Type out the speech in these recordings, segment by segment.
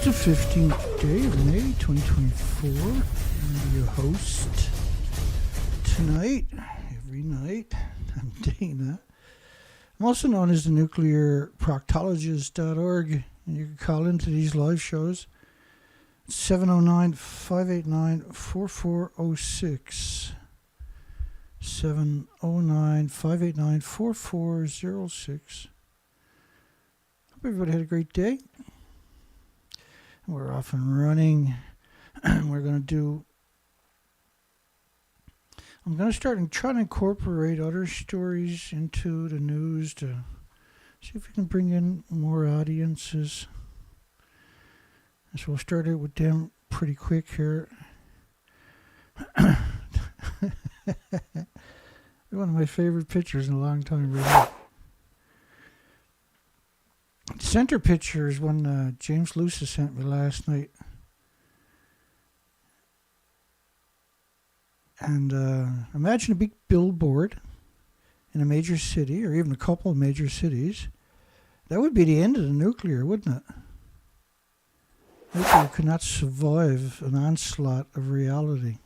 the 15th day of May 2024. I'm your host tonight, every night. I'm Dana. I'm also known as the nuclearproctologist.org, and you can call into these live shows. 709-589-4406. 709-589-4406. Hope everybody had a great day. We're off and running. We're going to do... I'm going to start and try to incorporate other stories into the news to see if we can bring in more audiences. So we'll start out with them pretty quick here. One of my favorite pictures in a long time, really. The center picture is one James Lucis sent me last night. And imagine a big billboard in a major city, or even a couple of major cities. That would be the end of the nuclear, wouldn't it? Nuclear could not survive an onslaught of reality.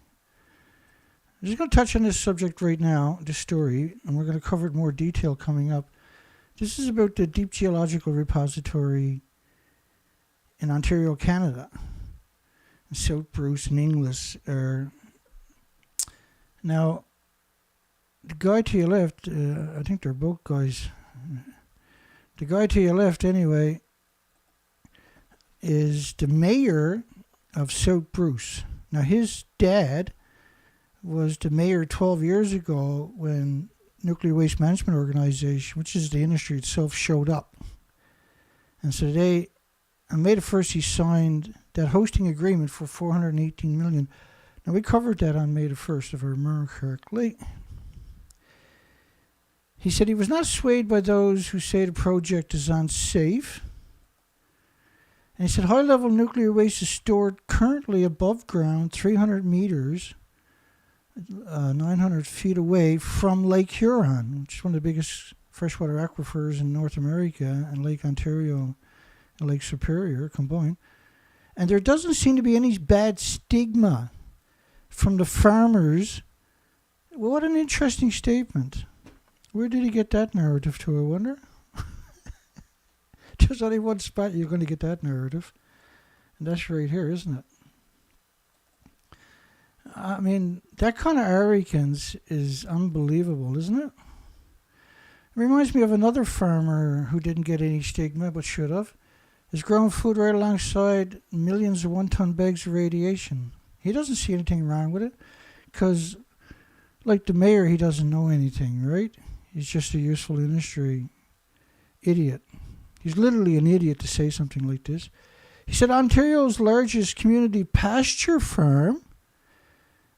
I'm just going to touch on this subject right now, this story, and we're going to cover it in more detail coming up. This is about the Deep Geological Repository in Ontario, Canada. South Bruce and Inglis are... Now, the guy to your left, I think they're both guys. The guy to your left, anyway, is the mayor of South Bruce. Now, his dad was the mayor 12 years ago when Nuclear Waste Management Organization, which is the industry itself, showed up. And so today, on May the 1st, he signed that hosting agreement for $418 million. Now, we covered that on May the 1st, if I remember correctly. He said he was not swayed by those who say the project is unsafe. And he said high-level nuclear waste is stored currently above ground, 300 meters, 900 feet away from Lake Huron, which is one of the biggest freshwater aquifers in North America, and Lake Ontario and Lake Superior combined. And there doesn't seem to be any bad stigma from the farmers. Well, what an interesting statement. Where did he get that narrative to, I wonder? There's only one spot you're going to get that narrative, and that's right here, isn't it? I mean, that kind of arrogance is unbelievable, isn't it? It reminds me of another farmer who didn't get any stigma, but should have. Is growing food right alongside millions of one-ton bags of radiation. He doesn't see anything wrong with it, because, like the mayor, he doesn't know anything, right? He's just a useful industry idiot. He's literally an idiot to say something like this. He said Ontario's largest community pasture farm.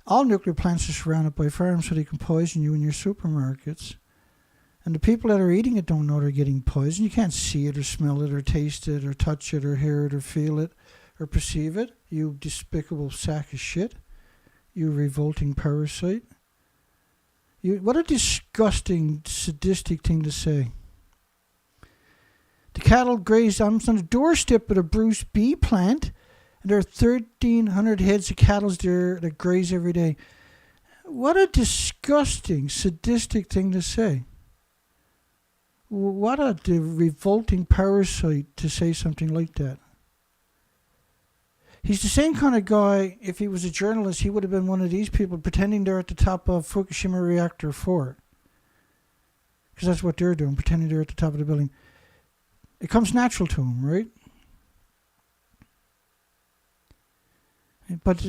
All nuclear plants are surrounded by farms, so they can poison you in your supermarkets. And the people that are eating it don't know they're getting poisoned. You can't see it or smell it or taste it or touch it or hear it or feel it or perceive it. You despicable sack of shit. You revolting parasite. What a disgusting, sadistic thing to say. The cattle grazed on the doorstep of the Bruce Bee plant. And there are 1,300 heads of cattle there that graze every day. What a disgusting, sadistic thing to say. What a revolting parasite to say something like that. He's the same kind of guy, if he was a journalist, he would have been one of these people pretending they're at the top of Fukushima Reactor 4. Because that's what they're doing, pretending they're at the top of the building. It comes natural to them, right? But,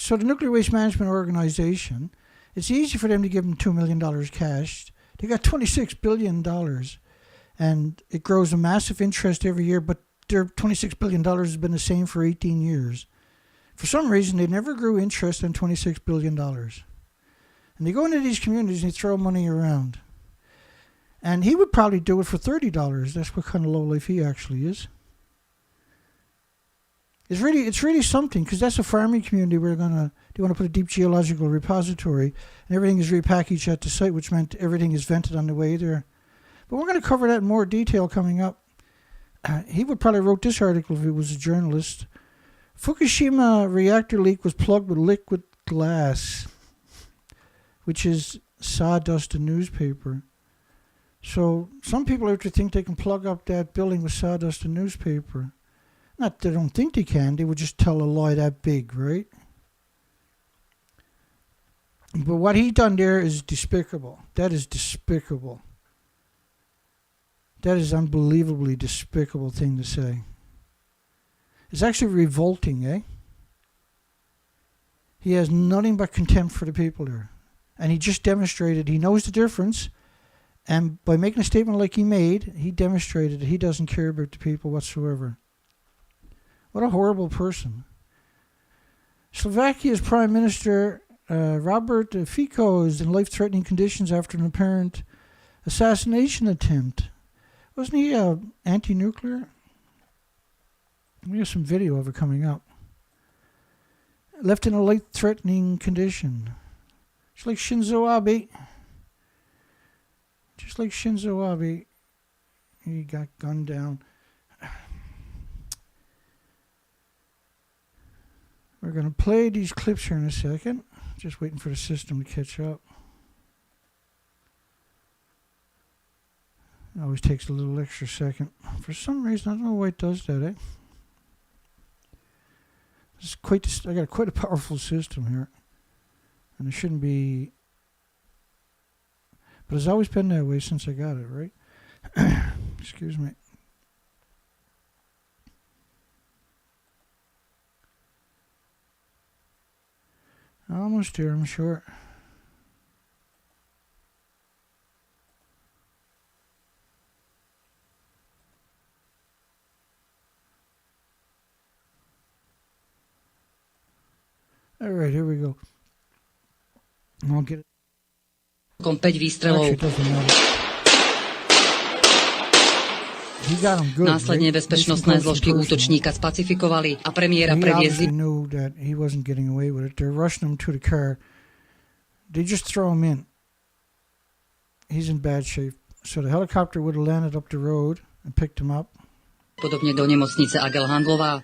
so the Nuclear Waste Management Organization, it's easy for them to give them $2 million cash. They got $26 billion. And it grows a massive interest every year, but their $26 billion has been the same for 18 years. For some reason, they never grew interest on $26 billion. And they go into these communities and they throw money around. And he would probably do it for $30. That's what kind of lowlife he actually is. It's really something, because that's a farming community where they want to put a deep geological repository, and everything is repackaged at the site, which meant everything is vented on the way there. But we're going to cover that in more detail coming up. he would probably wrote this article if he was a journalist. Fukushima reactor leak was plugged with liquid glass, which is sawdust and newspaper. So some people out there think they can plug up that building with sawdust and newspaper. Not that they don't think they can, they would just tell a lie that big, right? But what he done there is despicable. That is despicable. That is unbelievably despicable thing to say. It's actually revolting, eh? He has nothing but contempt for the people there. And he just demonstrated he knows the difference. And by making a statement like he made, he demonstrated that he doesn't care about the people whatsoever. What a horrible person. Slovakia's Prime Minister Robert Fico is in life-threatening conditions after an apparent assassination attempt. Wasn't he anti-nuclear? We have some video of it coming up. Left in a life-threatening condition. Just like Shinzo Abe. Just like Shinzo Abe. He got gunned down. We're going to play these clips here in a second. Just waiting for the system to catch up. It always takes a little extra second. For some reason, I don't know why it does that, eh? This is I got quite a powerful system here. And it shouldn't be... But it's always been that way since I got it, right? Excuse me. Almost here, I'm sure. All right, here we go. I'll get it. 5 výstrelov. Následne bezpečnostné zložky útočníka spacifikovali a premiéra previezli. They just throw him in. He's in bad shape. So the helicopter would have landed up the road and picked him up. Podobne do nemocnice Agelhandlová.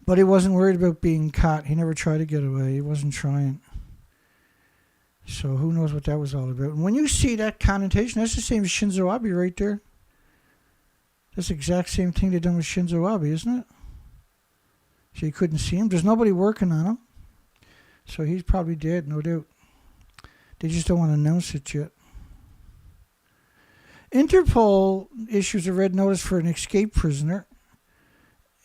But he wasn't worried about being caught. He never tried to get away. He wasn't trying. So who knows what that was all about. And when you see that connotation, that's the same as Shinzo Abe right there. That's the exact same thing they done with Shinzo Abe, isn't it? So you couldn't see him. There's nobody working on him. So he's probably dead, no doubt. They just don't want to announce it yet. Interpol issues a red notice for an escaped prisoner,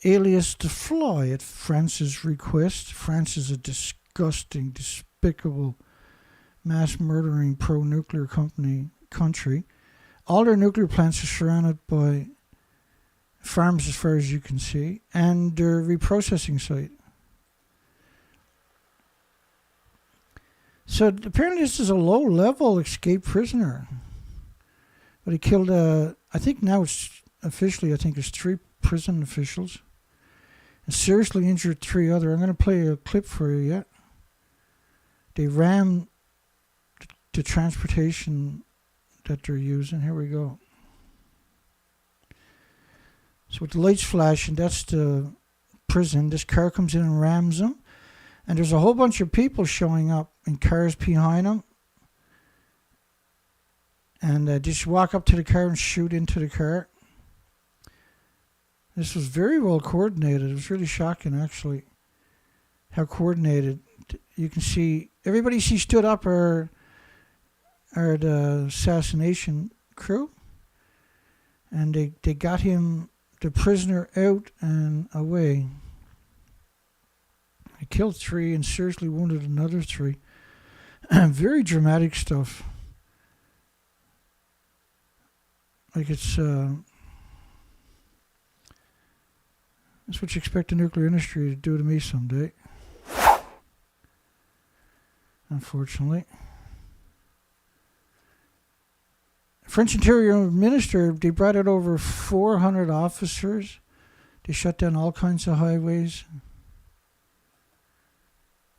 alias the Fly, at France's request. France is a disgusting, despicable, mass-murdering pro-nuclear country. All their nuclear plants are surrounded by farms as far as you can see, and their reprocessing site. So apparently this is a low-level escaped prisoner. But he killed, I think now it's officially, I think it's 3 prison officials. And seriously injured 3 other. I'm going to play a clip for you yet. They rammed the transportation that they're using. Here we go. So with the lights flashing, that's the prison. This car comes in and rams them. And there's a whole bunch of people showing up in cars behind them. And just walk up to the car and shoot into the car. This was very well coordinated. It was really shocking, actually, how coordinated. You can see, everybody she stood up are the assassination crew. And they got him, the prisoner, out and away. He killed 3 and seriously wounded another 3. Very dramatic stuff. Like it's that's what you expect the nuclear industry to do to me someday. Unfortunately. French Interior Minister, they brought out over 400 officers. They shut down all kinds of highways.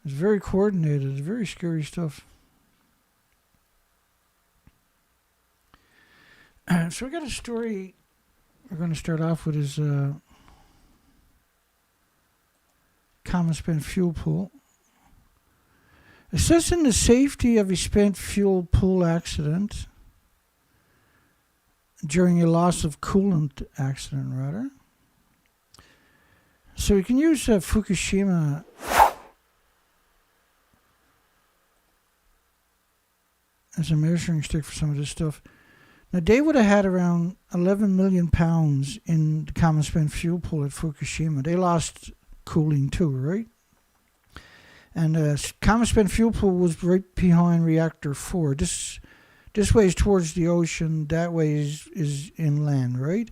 It's very coordinated. It's very scary stuff. So we got a story we're going to start off with is common spent fuel pool. Assessing the safety of a spent fuel pool accident during a loss of coolant accident, rather. So we can use Fukushima as a measuring stick for some of this stuff. Now, they would have had around 11 million pounds in the common spent fuel pool at Fukushima. They lost cooling too, right? And common spent fuel pool was right behind reactor 4. This way is towards the ocean. That way is inland, right?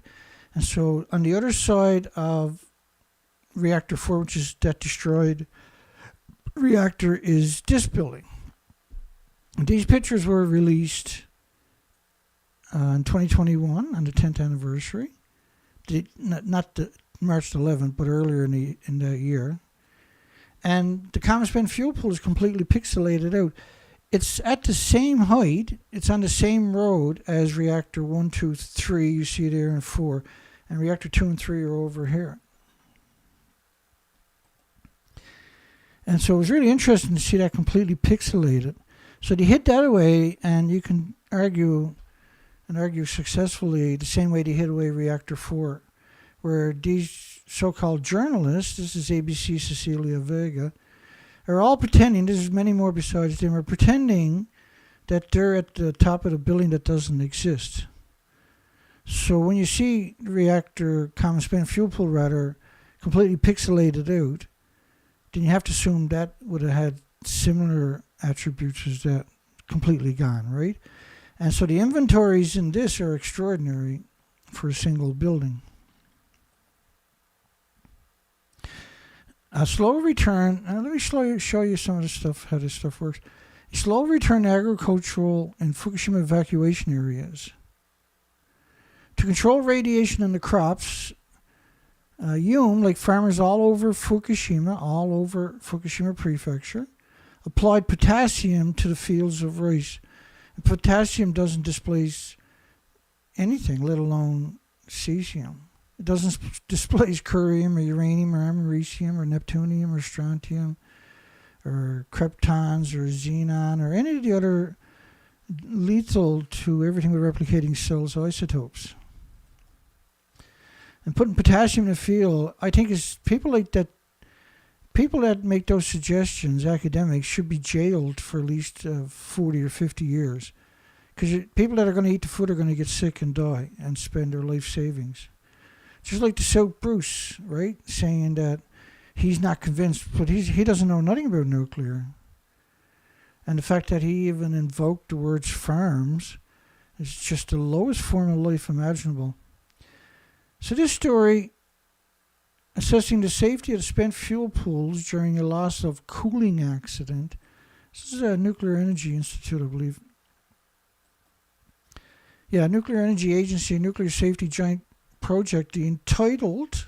And so on the other side of reactor 4, which is that destroyed reactor, is this building. These pictures were released in 2021 on the 10th anniversary. Not the March 11th, but earlier in that year. And the common spent fuel pool is completely pixelated out. It's at the same height. It's on the same road as reactor 1, 2, 3. You see there, and 4. And reactor 2 and 3 are over here. And so it was really interesting to see that completely pixelated. So they hid that away, and you can argue successfully the same way they hid away reactor 4, where these so-called journalists, this is ABC Cecilia Vega, are all pretending, there's many more besides them, are pretending that they're at the top of the building that doesn't exist. So when you see the reactor common spent fuel pool rather completely pixelated out, then you have to assume that would have had similar attributes as that completely gone, right? And so the inventories in this are extraordinary for a single building. A slow return, let me show you some of the stuff, how this stuff works. A slow return to agricultural and Fukushima evacuation areas. To control radiation in the crops, like farmers all over Fukushima prefecture, applied potassium to the fields of rice. And potassium doesn't displace anything, let alone cesium. It doesn't displace curium or uranium or americium or neptunium or strontium or kryptons or xenon or any of the other lethal to everything with replicating cells isotopes. And putting potassium in the field, I think is people that make those suggestions, academics, should be jailed for at least 40 or 50 years. Because people that are going to eat the food are going to get sick and die and spend their life savings. Just like the South Bruce, right? Saying that he's not convinced, but he doesn't know nothing about nuclear. And the fact that he even invoked the words farms is just the lowest form of life imaginable. So this story, assessing the safety of spent fuel pools during a loss of cooling accident. This is a Nuclear Energy Institute, I believe. Yeah, Nuclear Energy Agency, Nuclear Safety Joint Project. The entitled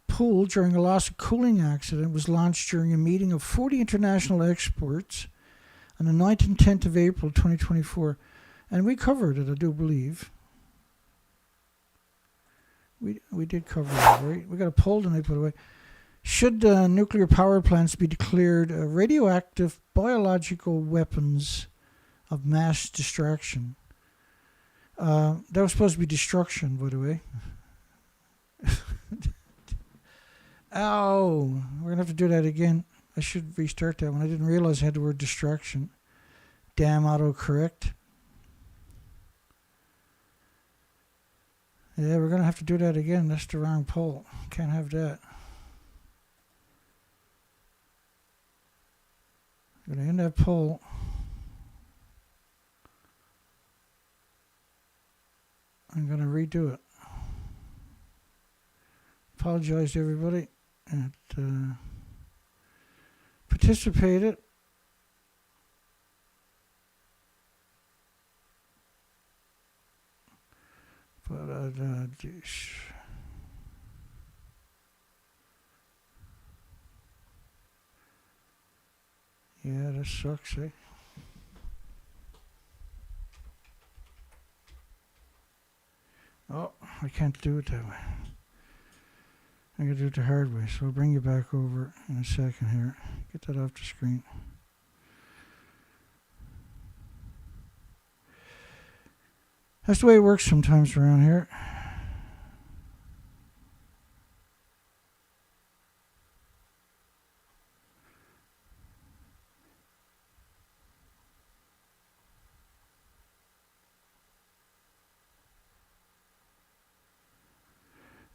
pool during a loss of cooling accident was launched during a meeting of 40 international experts on the 9th and 10th of April 2024. And we covered it, I do believe. We did cover it, right? We got a poll tonight, by the way. Should nuclear power plants be declared radioactive biological weapons of mass destruction? That was supposed to be destruction, by the way. Ow! We're going to have to do that again. I should restart that one. I didn't realize I had the word distraction. Damn autocorrect. Yeah, we're going to have to do that again. That's the wrong poll. Can't have that. I'm going to end that poll. I'm going to redo it. Apologize to everybody that participated. But yeah, that sucks, eh? I can't do it that way. I gotta do it the hard way, so I'll bring you back over in a second here. Get that off the screen. That's the way it works sometimes around here.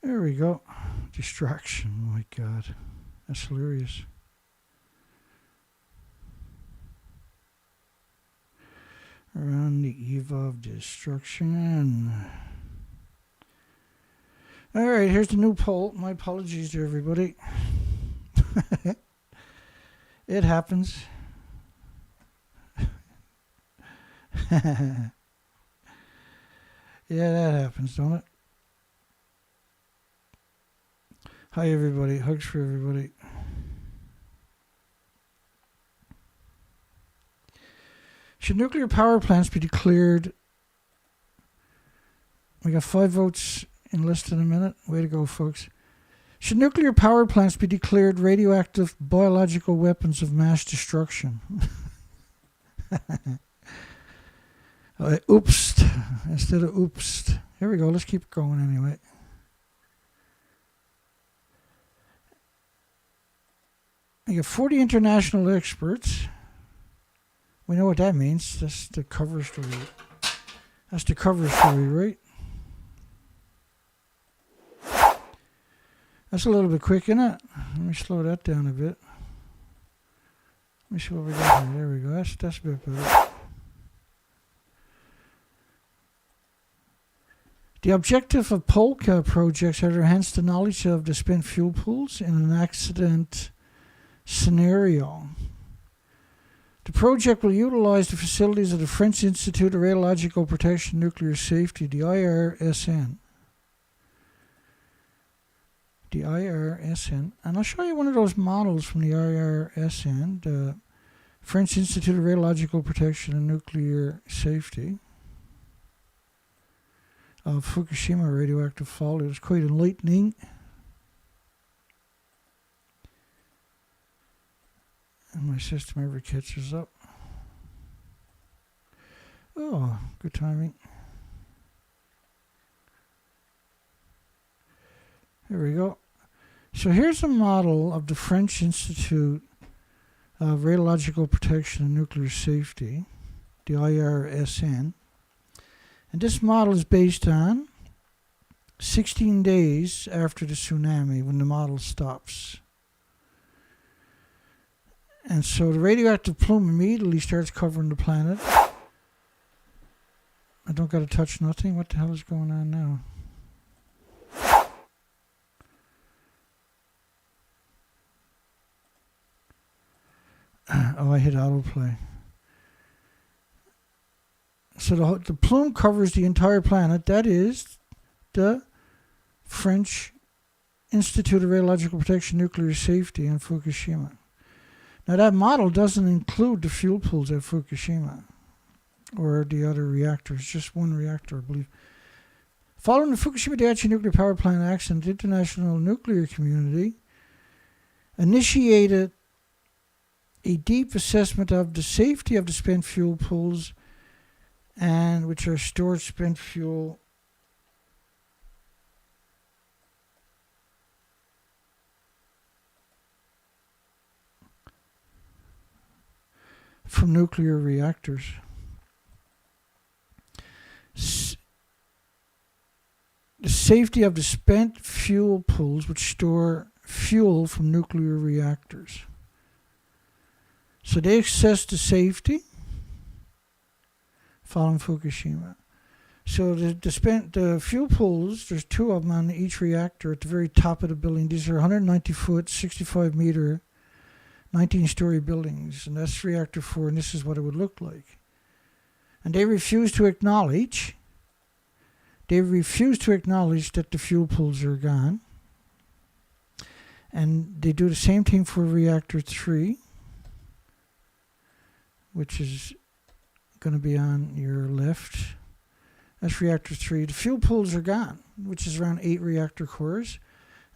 There we go. Distraction. Oh my God. That's hilarious. Around the eve of destruction. All right, here's the new poll. My apologies to everybody. It happens. Yeah, that happens, don't it? Hi, everybody. Hugs for everybody. Should nuclear power plants be declared? We got 5 votes in less than a minute. Way to go, folks. Should nuclear power plants be declared radioactive biological weapons of mass destruction? Oops. Instead of oops. Here we go. Let's keep going anyway. I got 40 international experts. We know what that means. That's the cover story. That's the cover story, right? That's a little bit quick, isn't it? Let me slow that down a bit. Let me see what we got here. There we go. That's a bit better. The objective of POLCA projects are to enhance the knowledge of the spent fuel pools in an accident scenario. The project will utilize the facilities of the French Institute of Radiological Protection and Nuclear Safety, the IRSN. The IRSN. And I'll show you one of those models from the IRSN, the French Institute of Radiological Protection and Nuclear Safety, of Fukushima radioactive fallout. It was quite enlightening. And my system ever catches up. Oh, good timing. Here we go. So here's a model of the French Institute of Radiological Protection and Nuclear Safety, the IRSN. And this model is based on 16 days after the tsunami when the model stops. And so the radioactive plume immediately starts covering the planet. I don't got to touch nothing. What the hell is going on now? Oh, I hit autoplay. So the plume covers the entire planet. That is the French Institute of Radiological Protection and Nuclear Safety in Fukushima. Now that model doesn't include the fuel pools at Fukushima or the other reactors, just one reactor, I believe. Following the Fukushima Daiichi nuclear power plant accident, the international nuclear community initiated a deep assessment of the safety of the spent fuel pools and which are stored spent fuel from nuclear reactors. The safety of the spent fuel pools which store fuel from nuclear reactors. So they assess the safety following Fukushima. So the fuel pools, there's 2 of them on each reactor at the very top of the building. These are 190 foot, 65 meter, 19-story buildings. And that's reactor 4, and this is what it would look like. And they refuse to acknowledge that the fuel pools are gone. And they do the same thing for reactor 3, which is going to be on your left. That's reactor 3. The fuel pools are gone, which is around 8 reactor cores.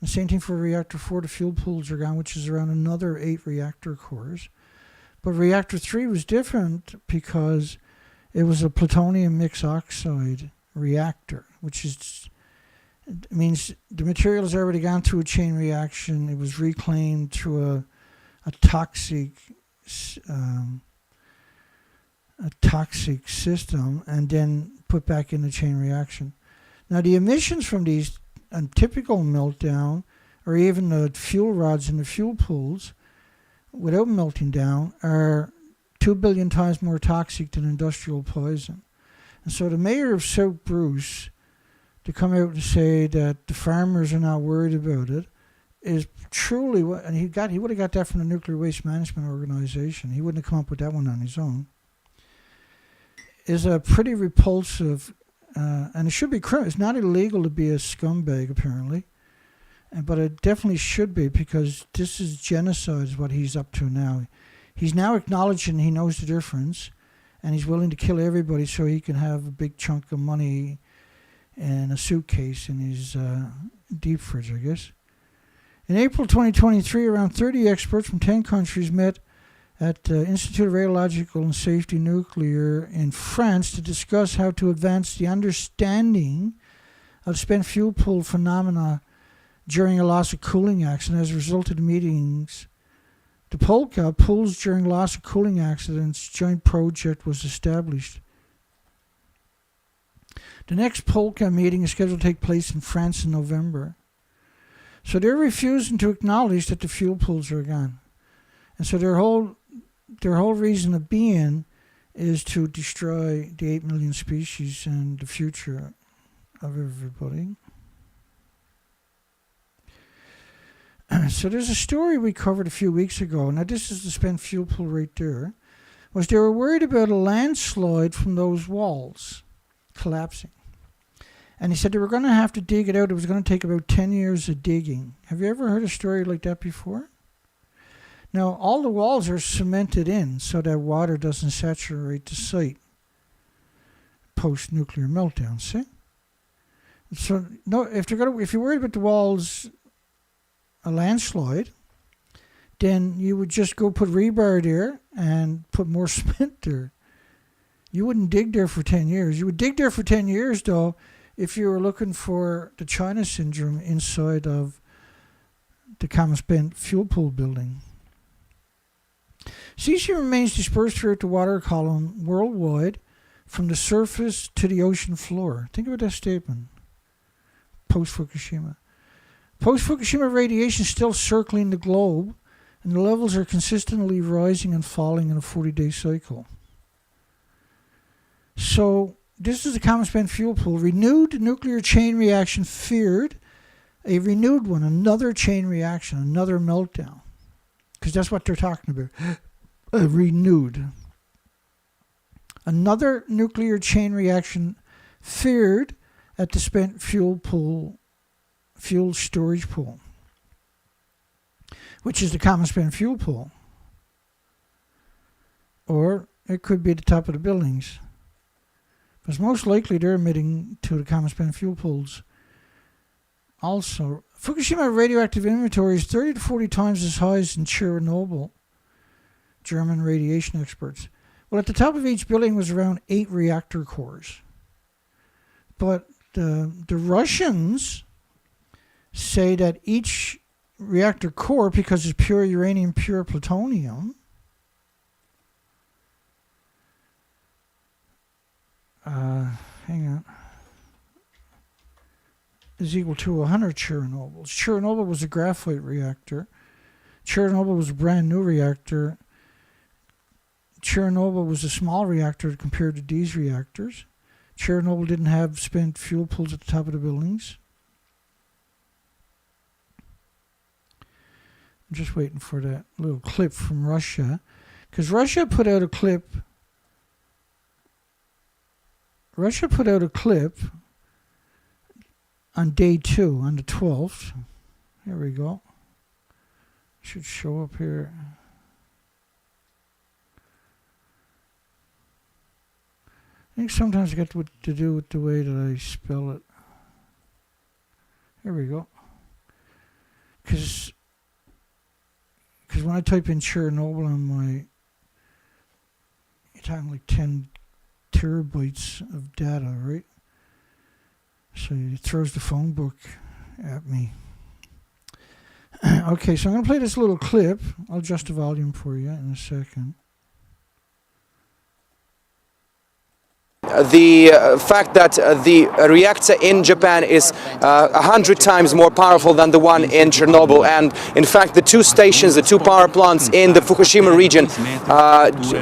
And same thing for reactor 4. The fuel pools are gone, which is around another 8 reactor cores. But reactor 3 was different because it was a plutonium mixed oxide reactor, which means the material has already gone through a chain reaction. It was reclaimed through a toxic system and then put back in the chain reaction. Now the emissions from these, a typical meltdown, or even the fuel rods in the fuel pools, without melting down, are 2 billion times more toxic than industrial poison. And so the mayor of South Bruce, to come out and say that the farmers are not worried about it, is truly what, and he would have got that from the Nuclear Waste Management Organization. He wouldn't have come up with that one on his own. Is a pretty repulsive, and it should be criminal. It's not illegal to be a scumbag, apparently, but it definitely should be, because this is genocide is what he's up to now. He's now acknowledging he knows the difference, and he's willing to kill everybody so he can have a big chunk of money in a suitcase in his deep fridge, I guess. In April 2023, around 30 experts from 10 countries met at the Institute of Radiological and Safety Nuclear in France to discuss how to advance the understanding of spent fuel pool phenomena during a loss of cooling accident. As a result of the meetings, the POLCA, Pools During Loss of Cooling Accidents, joint project was established. The next POLCA meeting is scheduled to take place in France in November. So they're refusing to acknowledge that the fuel pools are gone. And so their whole reason of being is to destroy the 8 million species and the future of everybody. So there's a story we covered a few weeks ago. Now this is the spent fuel pool right there. Was they were worried about a landslide from those walls collapsing. And he said they were going to have to dig it out. It was going to take about 10 years of digging. Have you ever heard a story like that before? Now, all the walls are cemented in so that water doesn't saturate the site post-nuclear meltdown, see? So, no, if you're worried about the walls, a landslide, then you would just go put rebar there and put more cement there. You wouldn't dig there for 10 years. You would dig there for 10 years, though, if you were looking for the China syndrome inside of the common spent fuel pool building. Cesium remains dispersed throughout the water column worldwide from the surface to the ocean floor. Think about that statement. Post-Fukushima. Post-Fukushima radiation is still circling the globe, and the levels are consistently rising and falling in a 40-day cycle. So this is a common spent fuel pool. Renewed nuclear chain reaction feared. A renewed one, another chain reaction, another meltdown. Because that's what they're talking about. Renewed. Another nuclear chain reaction feared at the spent fuel storage pool, which is the common spent fuel pool. Or it could be at the top of the buildings. But most likely they're emitting to the common spent fuel pools. Also, Fukushima radioactive inventory is 30 to 40 times as high as in Chernobyl, German radiation experts. Well, at the top of each building was around 8 reactor cores. But the Russians say that each reactor core, because it's pure uranium, pure plutonium, hang on, is equal to 100 Chernobyls. Chernobyl was a graphite reactor. Chernobyl was a brand new reactor. Chernobyl was a small reactor compared to these reactors. Chernobyl didn't have spent fuel pools at the top of the buildings. I'm just waiting for that little clip from Russia, because Russia put out a clip. Russia put out a clip on day 2, on the 12th. Here we go. Should show up here. think sometimes it got to do with the way that I spell it. Here we go. Because when I type in Chernobyl on my, you're talking like 10 terabytes of data, right? So it throws the phone book at me. Okay, so I'm going to play this little clip. I'll adjust the volume for you in a second. The fact that the reactor in Japan is 100 times more powerful than the one in Chernobyl, and in fact the two stations, the two power plants in the Fukushima region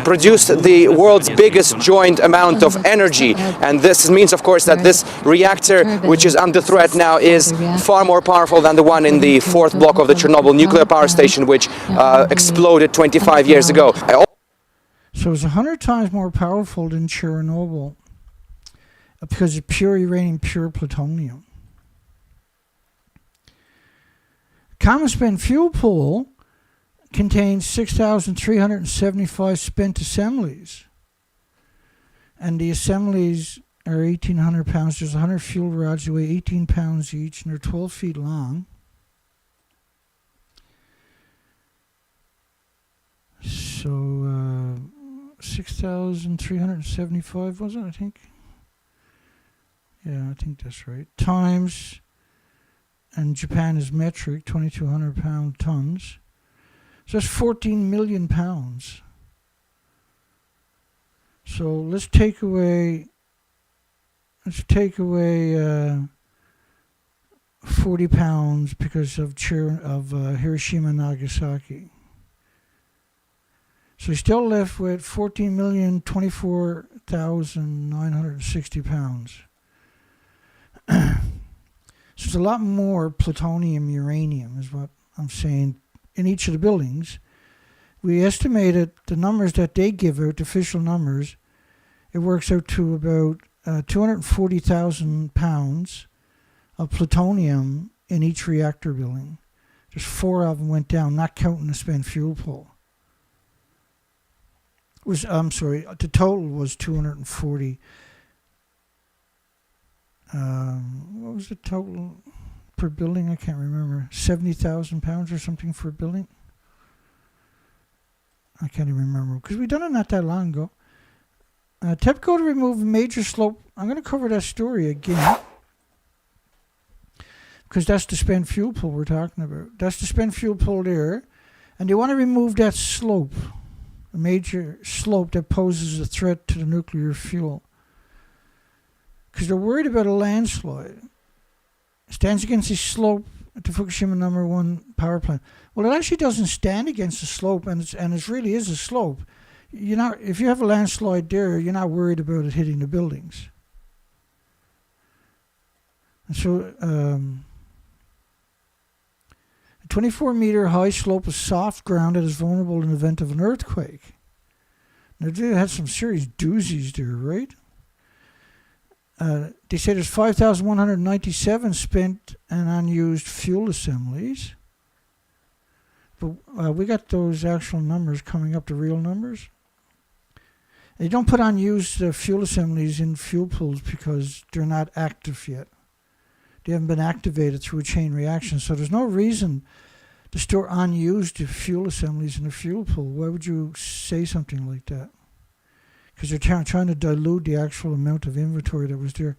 produced the world's biggest joint amount of energy, and this means of course that this reactor, which is under threat now, is far more powerful than the one in the fourth block of the Chernobyl nuclear power station, which exploded 25 years ago. So it's 100 times more powerful than Chernobyl because it's pure uranium, pure plutonium. Common spent fuel pool contains 6,375 spent assemblies. And the assemblies are 1,800 pounds. There's 100 fuel rods that weigh 18 pounds each, and they're 12 feet long. So, 6,375 was it, I think? Yeah, I think that's right. Times, and Japan is metric, 2,200 pound tons. So that's 14 million pounds. So let's take away 40 pounds because of Hiroshima and Nagasaki. So you're still left with 14,024,960 pounds. So it's a lot more plutonium, uranium is what I'm saying in each of the buildings. We estimated the numbers that they give out, the official numbers, it works out to about 240,000 pounds of plutonium in each reactor building. Just 4 of them went down, not counting the spent fuel pool. The total was 240. What was the total per building? I can't remember. 70,000 pounds or something for a building? I can't even remember because we done it not that long ago. TEPCO to remove a major slope. I'm going to cover that story again because that's the spent fuel pool we're talking about. That's the spent fuel pool there. And they want to remove that slope, a major slope that poses a threat to the nuclear fuel. Because they're worried about a landslide. It stands against the slope at the Fukushima number 1 power plant. Well, it actually doesn't stand against the slope, and it really is a slope. If you have a landslide there, you're not worried about it hitting the buildings. And so, a 24-meter high slope of soft ground that is vulnerable in the event of an earthquake. Now, they had some serious doozies there, right? They say there's 5,197 spent and unused fuel assemblies. But we got those actual numbers coming up, the real numbers. They don't put unused fuel assemblies in fuel pools because they're not active yet. They haven't been activated through a chain reaction, so there's no reason to store unused fuel assemblies in a fuel pool. Why would you say something like that? Because they're trying to dilute the actual amount of inventory that was there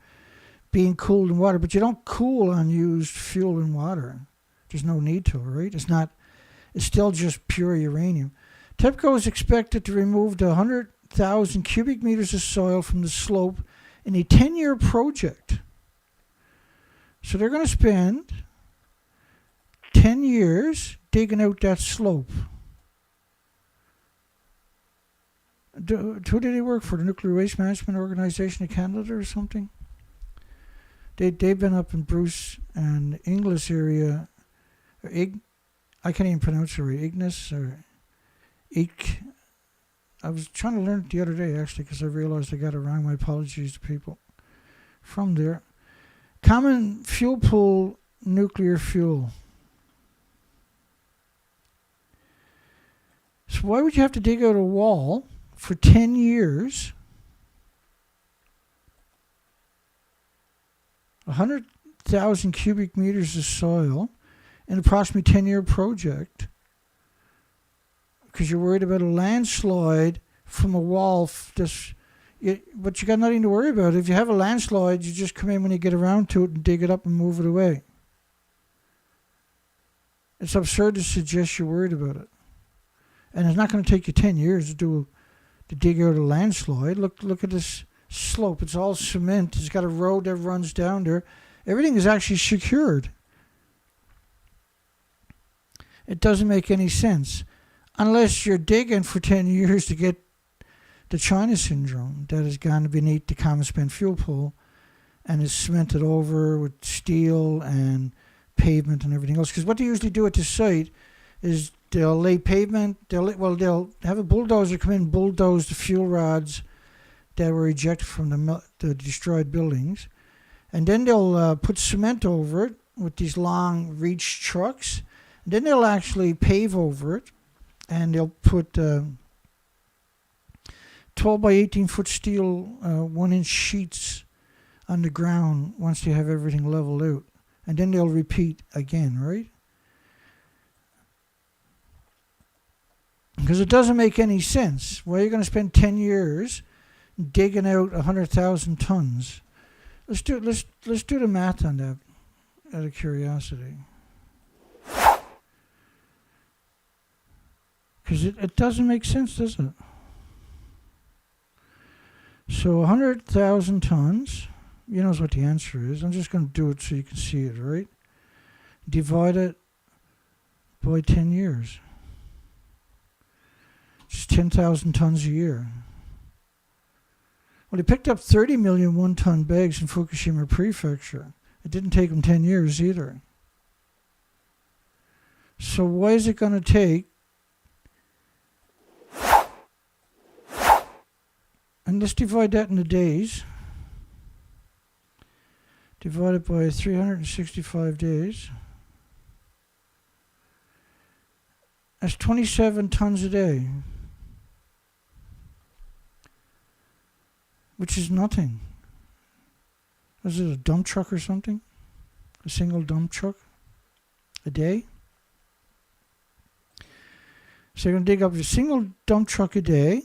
being cooled in water. But you don't cool unused fuel in water. There's no need to, right? It's still just pure uranium. TEPCO is expected to remove the 100,000 cubic meters of soil from the slope in a 10-year project. So they're going to spend 10 years digging out that slope. Who did they work for? The Nuclear Waste Management Organization of Canada or something? They've been up in Bruce and Inglis area. I can't even pronounce it right. Ignis or Ik. I was trying to learn it the other day actually because I realized I got it wrong. My apologies to people from there. Common fuel pool, nuclear fuel. So why would you have to dig out a wall for 10 years 100,000 cubic meters of soil in approximately 10-year project because you're worried about a landslide from a wall. But you got nothing to worry about. If you have a landslide, you just come in when you get around to it and dig it up and move it away. It's absurd to suggest you're worried about it. And it's not going to take you 10 years to dig out a landslide. Look at this slope. It's all cement. It's got a road that runs down there. Everything is actually secured. It doesn't make any sense unless you're digging for 10 years to get the China syndrome that is gone beneath the common spent fuel pool and is cemented over with steel and pavement and everything else. Because what they usually do at the site is they'll lay pavement. They'll have a bulldozer come in and bulldoze the fuel rods that were ejected from the destroyed buildings, and then they'll put cement over it with these long reach trucks. And then they'll actually pave over it, and they'll put 12 by 18 foot steel 1-inch sheets on the ground once they have everything leveled out. And then they'll repeat again, right? Because it doesn't make any sense. Why are you going to spend 10 years digging out 100,000 tons? Let's do the math on that out of curiosity. Because it doesn't make sense, does it? So 100,000 tons, you know what the answer is. I'm just going to do it so you can see it, right? Divide it by 10 years. It's 10,000 tons a year. Well, they picked up 30 million one-ton bags in Fukushima Prefecture. It didn't take them 10 years either. So why is it going to take... And let's divide that into days. Divide it by 365 days. That's 27 tons a day. Which is nothing. Is it a dump truck or something? A single dump truck a day? So you're going to dig up a single dump truck a day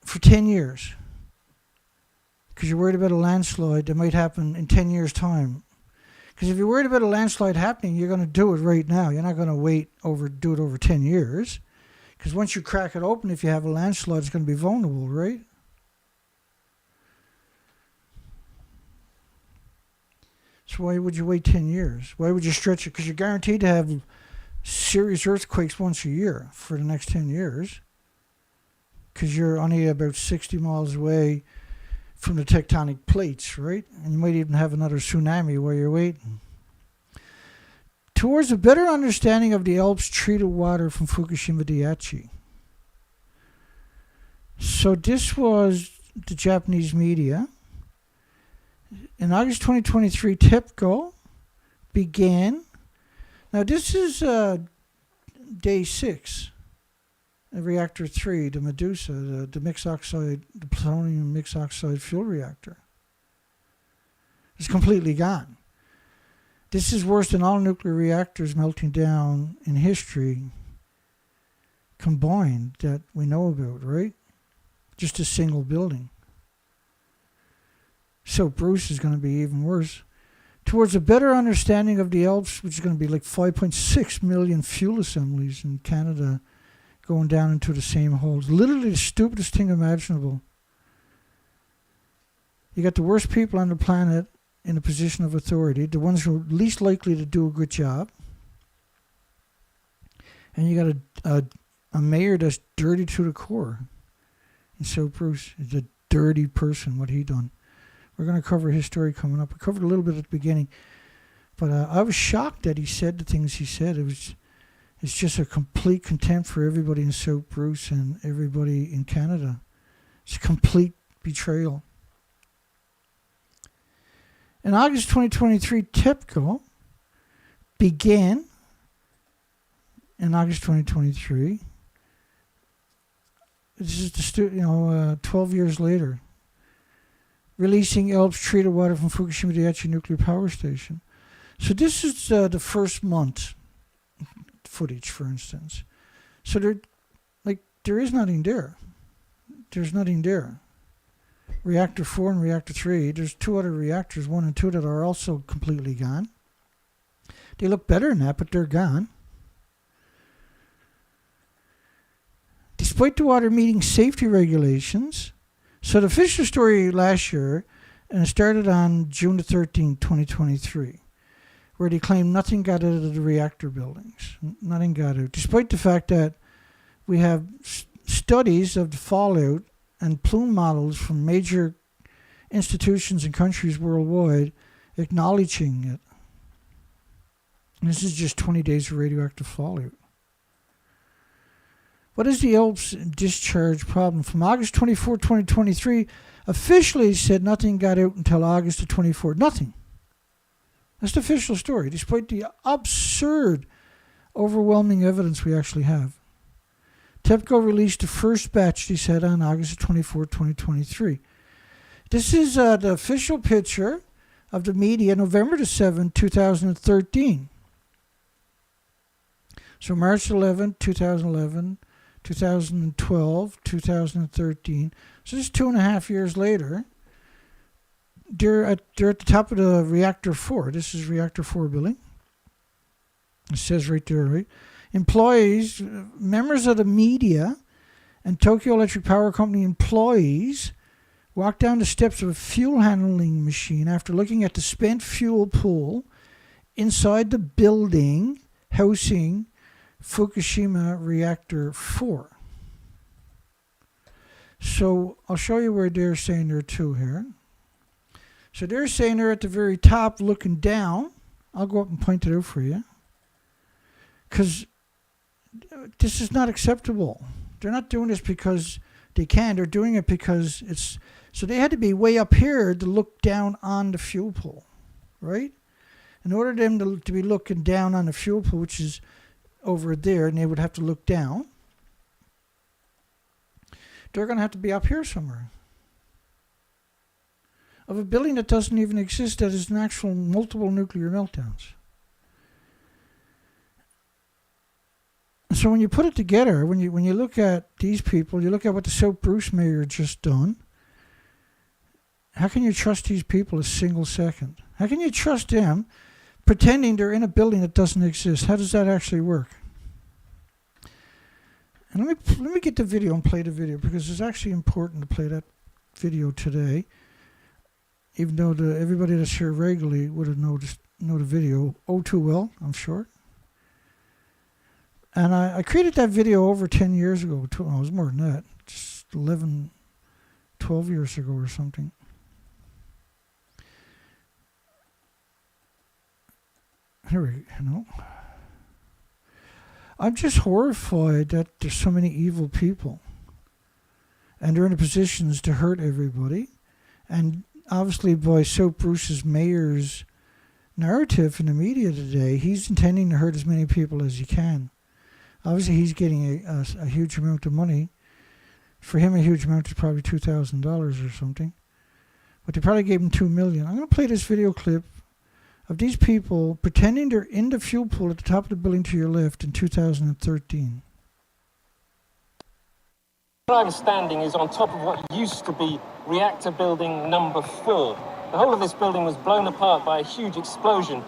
for 10 years. Because you're worried about a landslide that might happen in 10 years' time. Because if you're worried about a landslide happening, you're going to do it right now. You're not going to do it over 10 years. Because once you crack it open, if you have a landslide, it's going to be vulnerable, right? So why would you wait 10 years? Why would you stretch it? Because you're guaranteed to have serious earthquakes once a year for the next 10 years. Because you're only about 60 miles away from the tectonic plates, right? And you might even have another tsunami while you're waiting. Towards a better understanding of the ALPS-Treated water from Fukushima Daiichi. So this was the Japanese media. In August 2023, TEPCO began. Now this is day 6. Reactor 3, the Medusa, the mixed oxide, the plutonium mixed oxide fuel reactor. It's completely gone. This is worse than all nuclear reactors melting down in history combined that we know about, right? Just a single building. So Bruce is going to be even worse. Towards a better understanding of the ALPS, which is going to be like 5.6 million fuel assemblies in Canada going down into the same holes. Literally the stupidest thing imaginable. You got the worst people on the planet in a position of authority, the ones who are least likely to do a good job. And you got a mayor that's dirty to the core. And so Bruce is a dirty person, what he done. We're going to cover his story coming up. We covered a little bit at the beginning. But I was shocked that he said the things he said. It's just a complete contempt for everybody in South Bruce and everybody in Canada. It's a complete betrayal. In August 2023, TEPCO began, in August 2023, this is 12 years later, releasing ALPS-Treated water from Fukushima Daiichi nuclear power station. So this is the first month footage, for instance. So there is nothing there. There's nothing there. Reactor 4 and Reactor 3, there's 2 other reactors, 1 and 2, that are also completely gone. They look better than that, but they're gone. Despite the water meeting safety regulations, so the official story last year, and it started on June the 13th, 2023, where they claimed nothing got out of the reactor buildings. Nothing got out. Despite the fact that we have studies of the fallout and plume models from major institutions and countries worldwide acknowledging it. And this is just 20 days of radioactive fallout. What is the ALPS discharge problem? From August 24, 2023, officially said nothing got out until August the 24th. Nothing. That's the official story, despite the absurd, overwhelming evidence we actually have. TEPCO released the first batch, they said, on August 24, 2023. This is the official picture of the media, November the 7th, 2013. So March 11, 2011, 2012, 2013. So this is 2.5 years later. They're at the top of the Reactor 4. This is Reactor 4 building. It says right there, right? Employees, members of the media, and Tokyo Electric Power Company employees walked down the steps of a fuel handling machine after looking at the spent fuel pool inside the building housing Fukushima Reactor 4. So I'll show you where they're saying there too here. So they're saying they're at the very top looking down. I'll go up and point it out for you. Because this is not acceptable. They're not doing this because they can. They're doing it because it's... So they had to be way up here to look down on the fuel pool, right? In order for them to be looking down on the fuel pool, which is over there, and they would have to look down, they're going to have to be up here somewhere. Of a building that doesn't even exist, that is an actual multiple nuclear meltdowns. So when you put it together, when you look at these people, you look at what the South Bruce mayor just done, how can you trust these people a single second? How can you trust them pretending they're in a building that doesn't exist? How does that actually work? And let me get the video and play the video, because it's actually important to play that video today, even though everybody that's here regularly would have know the video too well, I'm sure. And I created that video over 10 years ago. It was more than that. Just 11, 12 years ago or something. Here we go. I'm just horrified that there's so many evil people. And they're in positions to hurt everybody. And obviously by South Bruce's mayor's narrative in the media today, he's intending to hurt as many people as he can. Obviously, he's getting a huge amount of money. For him, a huge amount is probably $2,000 or something. But they probably gave him $2 million. I'm going to play this video clip of these people pretending they're in the fuel pool at the top of the building to your left in 2013. Where I was standing is on top of what used to be reactor building number 4. The whole of this building was blown apart by a huge explosion.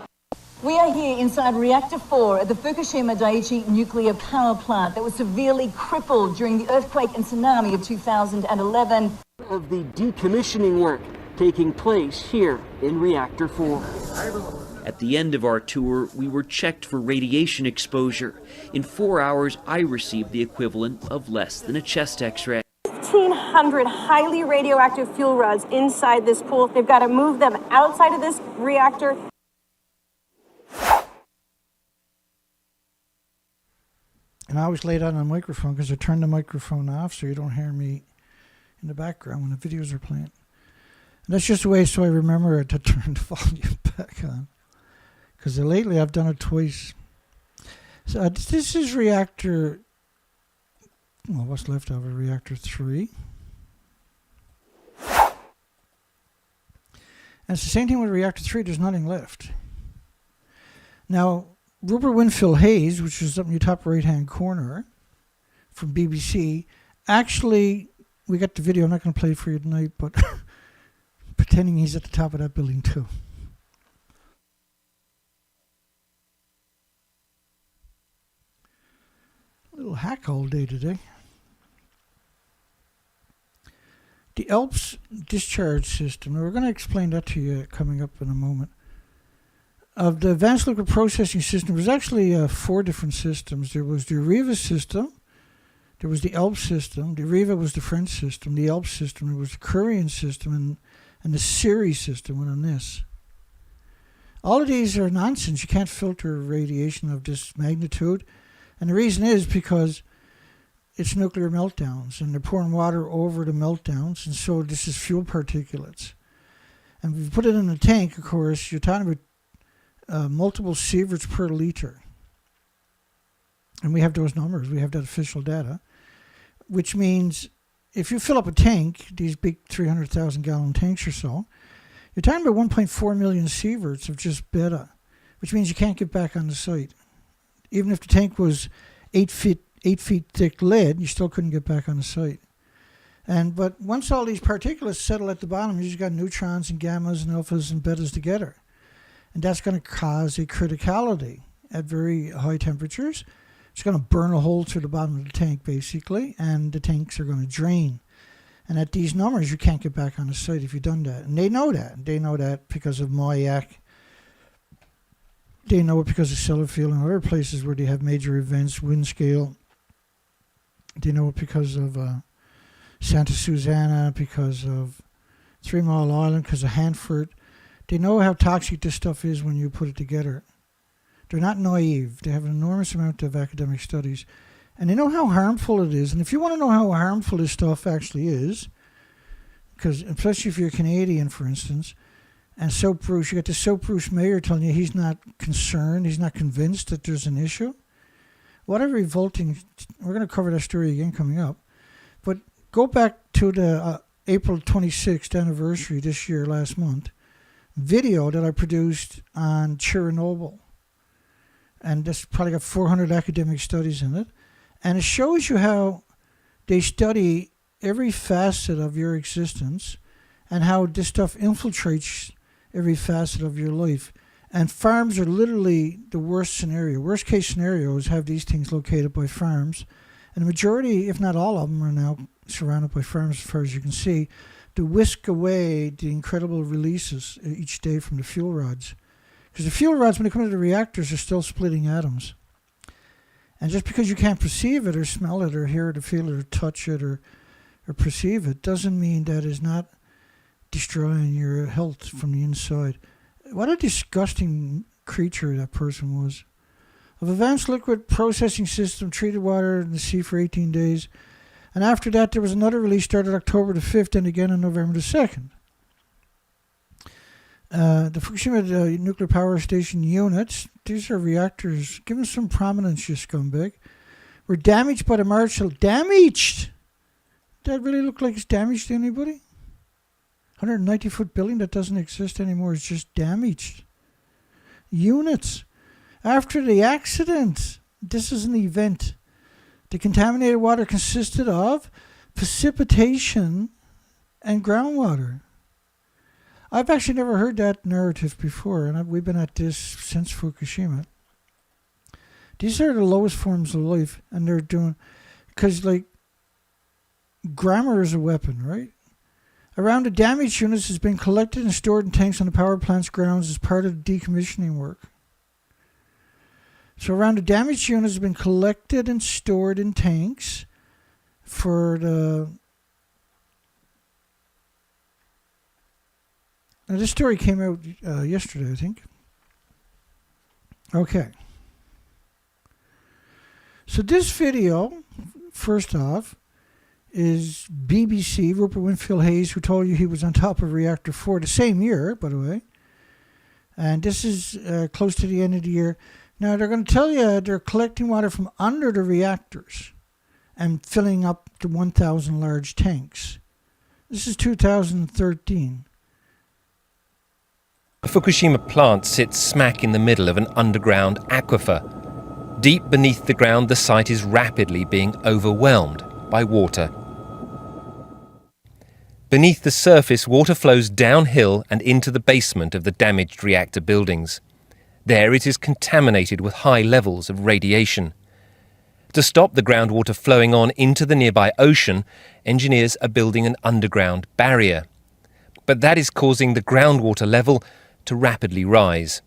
We are here inside Reactor 4 at the Fukushima Daiichi nuclear power plant that was severely crippled during the earthquake and tsunami of 2011. Of the decommissioning work taking place here in Reactor 4. At the end of our tour, we were checked for radiation exposure. In 4 hours, I received the equivalent of less than a chest x-ray. 1,500 highly radioactive fuel rods inside this pool. They've got to move them outside of this reactor. And I always lay down on the microphone because I turn the microphone off so you don't hear me in the background when the videos are playing. And that's just a way so I remember to turn the volume back on. Because lately I've done it twice. So this is reactor, well, what's left of it, reactor 3. And it's the same thing with reactor 3. There's nothing left. Now, Rupert Winfield Hayes, which is up in your top right-hand corner from BBC, actually, we got the video. I'm not going to play it for you tonight, but pretending he's at the top of that building too. A little hack all day today. The ALPS discharge system, we're going to explain that to you coming up in a moment. Of the advanced liquid processing system, there was actually 4 different systems. There was the AREVA system, there was the ALPS system, the AREVA was the French system, the ALPS system, there was the Korean system, and the Siri system went on this. All of these are nonsense. You can't filter radiation of this magnitude. And the reason is because it's nuclear meltdowns, and they're pouring water over the meltdowns, and so this is fuel particulates. And if you put it in a tank, of course, you're talking about multiple sieverts per liter. And we have those numbers. We have that official data, which means if you fill up a tank, these big 300,000 gallon tanks or so, you're talking about 1.4 million sieverts of just beta, which means you can't get back on the site. Even if the tank was 8 feet thick lead, you still couldn't get back on the site. But once all these particulates settle at the bottom, you just got neutrons and gammas and alphas and betas together. And that's going to cause a criticality at very high temperatures. It's going to burn a hole through the bottom of the tank, basically, and the tanks are going to drain. And at these numbers, you can't get back on the site if you've done that. And they know that. They know that because of MOIAC. They know it because of Sellafield and other places where they have major events, wind scale. They know it because of Santa Susana, because of 3 Mile Island, because of Hanford. They know how toxic this stuff is when you put it together. They're not naive. They have an enormous amount of academic studies. And they know how harmful it is. And if you want to know how harmful this stuff actually is, because especially if you're Canadian, for instance, and Soap Bruce, you got the Soap Bruce mayor telling you he's not concerned, he's not convinced that there's an issue. What a revolting, we're going to cover that story again coming up. But go back to the April 26th anniversary this year, last month, video that I produced on Chernobyl. And this probably got 400 academic studies in it. And it shows you how they study every facet of your existence and how this stuff infiltrates every facet of your life. And farms are literally the worst scenario. Worst case scenarios have these things located by farms. And the majority, if not all of them, are now surrounded by farms as far as you can see, to whisk away the incredible releases each day from the fuel rods. Because the fuel rods, when they come into the reactors, are still splitting atoms. And just because you can't perceive it or smell it or hear it or feel it or touch it or perceive it doesn't mean that it's not destroying your health from the inside. What a disgusting creature that person was. Of advanced liquid processing system, treated water in the sea for 18 days. And after that, there was another release started October the 5th and again on November the 2nd. The Fukushima nuclear power station units, these are reactors, give them some prominence, you scumbag, were damaged by the Marshall. Damaged! That really look like it's damaged to anybody? 190-foot building that doesn't exist anymore is just damaged. Units. After the accident, this is an event. The contaminated water consisted of precipitation and groundwater. I've actually never heard that narrative before, and we've been at this since Fukushima. These are the lowest forms of life, and they're doing, because like, grammar is a weapon, right? Around the damaged units has been collected and stored in tanks on the power plant's grounds as part of the decommissioning work. So around the damaged units has been collected and stored in tanks for the... Now this story came out yesterday, I think. Okay. So this video, first off, is BBC, Rupert Winfield Hayes, who told you he was on top of Reactor 4 the same year, by the way. And this is close to the end of the year. Now, they're going to tell you they're collecting water from under the reactors and filling up the 1,000 large tanks. This is 2013. Fukushima plant sits smack in the middle of an underground aquifer. Deep beneath the ground, the site is rapidly being overwhelmed by water. Beneath the surface, water flows downhill and into the basement of the damaged reactor buildings. There it is contaminated with high levels of radiation. To stop the groundwater flowing on into the nearby ocean, engineers are building an underground barrier. But that is causing the groundwater level to rapidly rise.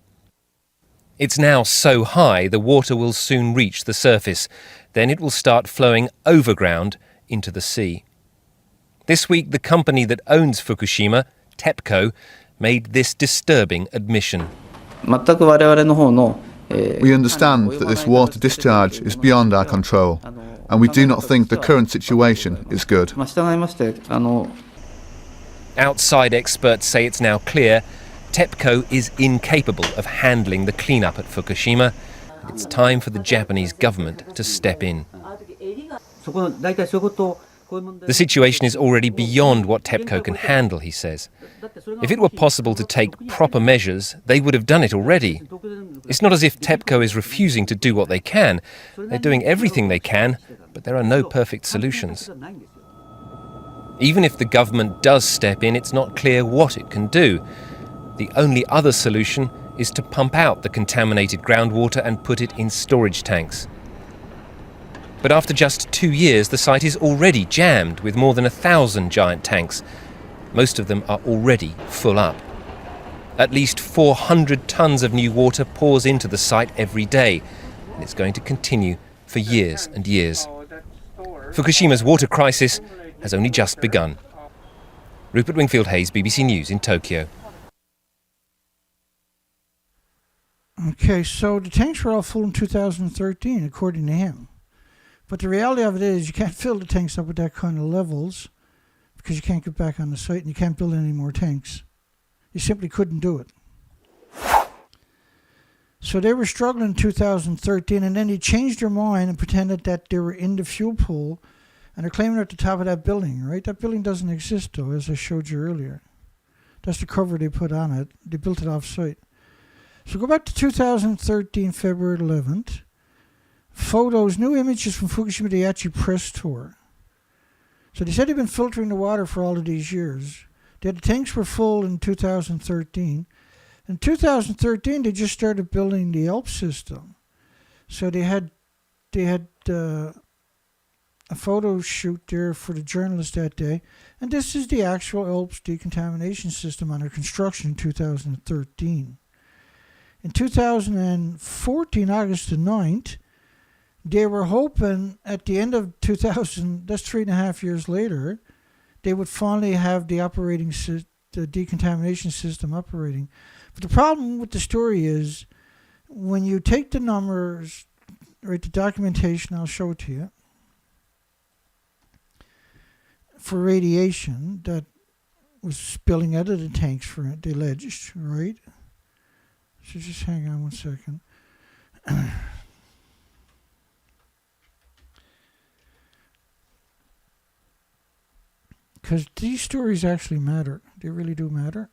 It's now so high the water will soon reach the surface. Then it will start flowing overground into the sea. This week, the company that owns Fukushima, TEPCO, made this disturbing admission. We understand that this water discharge is beyond our control, and we do not think the current situation is good. Outside experts say it's now clear TEPCO is incapable of handling the cleanup at Fukushima. It's time for the Japanese government to step in. The situation is already beyond what TEPCO can handle, he says. If it were possible to take proper measures, they would have done it already. It's not as if TEPCO is refusing to do what they can. They're doing everything they can, but there are no perfect solutions. Even if the government does step in, it's not clear what it can do. The only other solution is to pump out the contaminated groundwater and put it in storage tanks. But after just 2 years, the site is already jammed with more than 1,000 giant tanks. Most of them are already full up. At least 400 tons of new water pours into the site every day, and it's going to continue for years and years. Fukushima's water crisis has only just begun. Rupert Wingfield-Hayes, BBC News in Tokyo. Okay, so the tanks were all full in 2013, according to him. But the reality of it is you can't fill the tanks up with that kind of levels because you can't get back on the site and you can't build any more tanks. You simply couldn't do it. So they were struggling in 2013, and then they changed their mind and pretended that they were in the fuel pool, and they're claiming they're at the top of that building, right? That building doesn't exist, though, as I showed you earlier. That's the cover they put on it. They built it off-site. So go back to 2013, February 11th. Photos, new images from Fukushima Daiichi press tour. So they said they've been filtering the water for all of these years. The tanks were full in 2013. In 2013, they just started building the ALPS system. So they had a photo shoot there for the journalist that day. And this is the actual ALPS decontamination system under construction in 2013. In 2014, August the 9th, they were hoping at the end of 2000, that's 3.5 years later, they would finally have the decontamination system operating. But the problem with the story is when you take the numbers, right, the documentation, I'll show it to you, for radiation that was spilling out of the tanks for it, they alleged, right? So just hang on one second. Because these stories actually matter. They really do matter.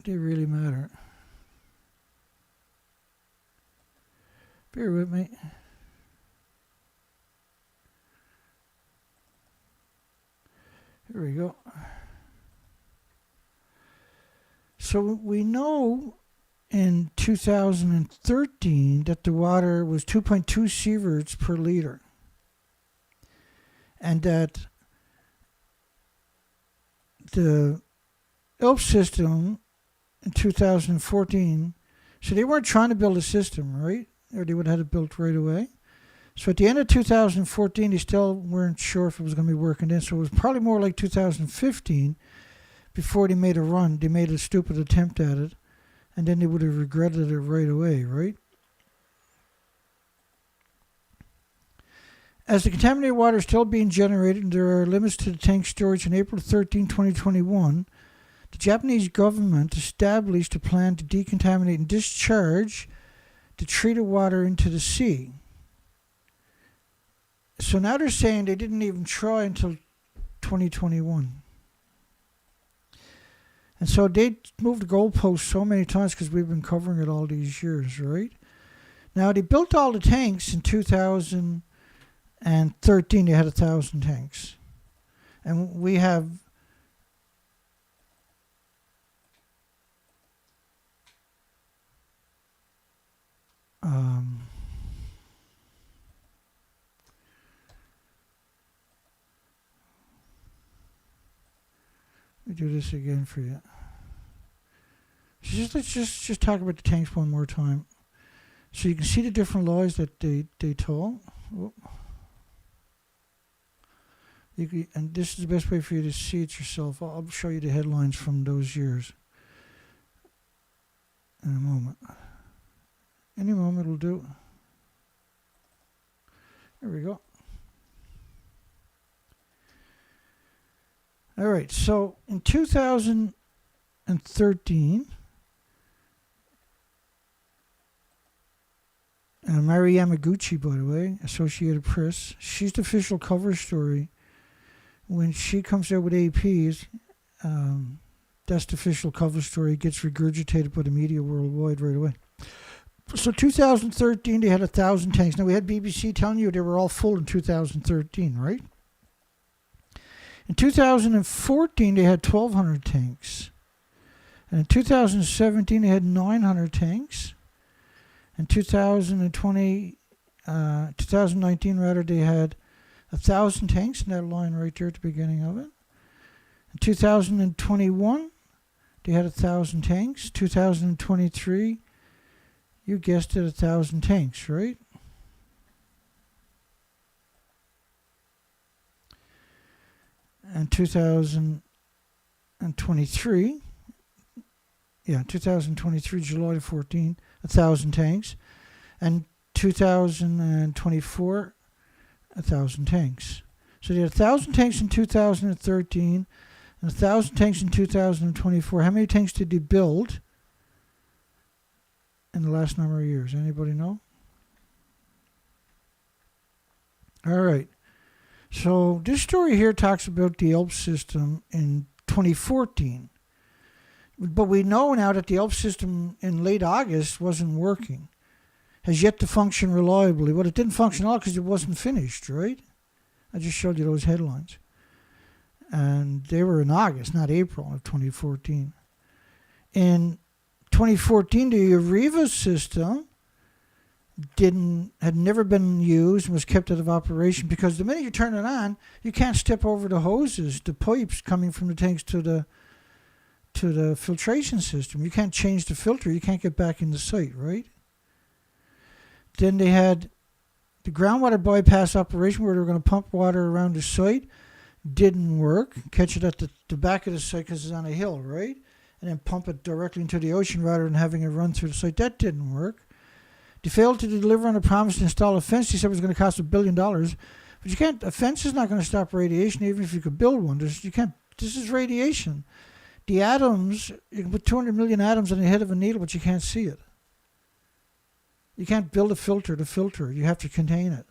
They really matter. Bear with me. Here we go. So we know in 2013 that the water was 2.2 sieverts per liter. And that the ALPS system in 2014, so they weren't trying to build a system, right? Or they would have had it built right away. So at the end of 2014, they still weren't sure if it was going to be working then. So it was probably more like 2015 before they made a run. They made a stupid attempt at it. And then they would have regretted it right away, right? As the contaminated water is still being generated and there are limits to the tank storage, on April 13, 2021, the Japanese government established a plan to decontaminate and discharge the treated water into the sea. So now they're saying they didn't even try until 2021. And so they moved the goalposts so many times because we've been covering it all these years, right? Now, they built all the tanks in 2013. They had 1,000 tanks. And we have let me do this again for you. Let's just talk about the tanks one more time. So you can see the different laws that they told. And this is the best way for you to see it yourself. I'll show you the headlines from those years in a moment. Any moment will do. There we go. All right, so in 2013, Mari Yamaguchi, by the way, Associated Press, she's the official cover story. When she comes out with APs, that's the official cover story. It gets regurgitated by the media worldwide right away. So 2013, they had 1,000 tanks. Now, we had BBC telling you they were all full in 2013, right? In 2014, they had 1,200 tanks. And in 2017, they had 900 tanks. In 2019, they had 1,000 tanks in that line right there at the beginning of it. In 2021, they had 1,000 tanks. 2023, you guessed it, 1,000 tanks, right? And 2023, 2023, July 14, 1,000 tanks. And 2024, 1,000 tanks. So they had 1,000 tanks in 2013 and 1,000 tanks in 2024. How many tanks did they build in the last number of years? Anybody know? All right. So this story here talks about the ALPS system in 2014. But we know now that the ALPS system in late August wasn't working. Has yet to function reliably. Well, it didn't function at all because it wasn't finished, right? I just showed you those headlines. And they were in August, not April of 2014. In 2014, the Arriva system had never been used and was kept out of operation because the minute you turn it on, you can't step over the hoses, the pipes coming from the tanks to the filtration system. You can't change the filter. You can't get back in the site, right? Then they had the groundwater bypass operation where they were going to pump water around the site. Didn't work. Catch it at the back of the site because it's on a hill, right? And then pump it directly into the ocean rather than having it run through the site. That didn't work. They failed to deliver on a promise to install a fence. They said it was going to cost $1 billion. But you can't. A fence is not going to stop radiation, even if you could build one. You can't. This is radiation. The atoms, you can put 200 million atoms on the head of a needle, but you can't see it. You can't build a filter to filter. You have to contain it.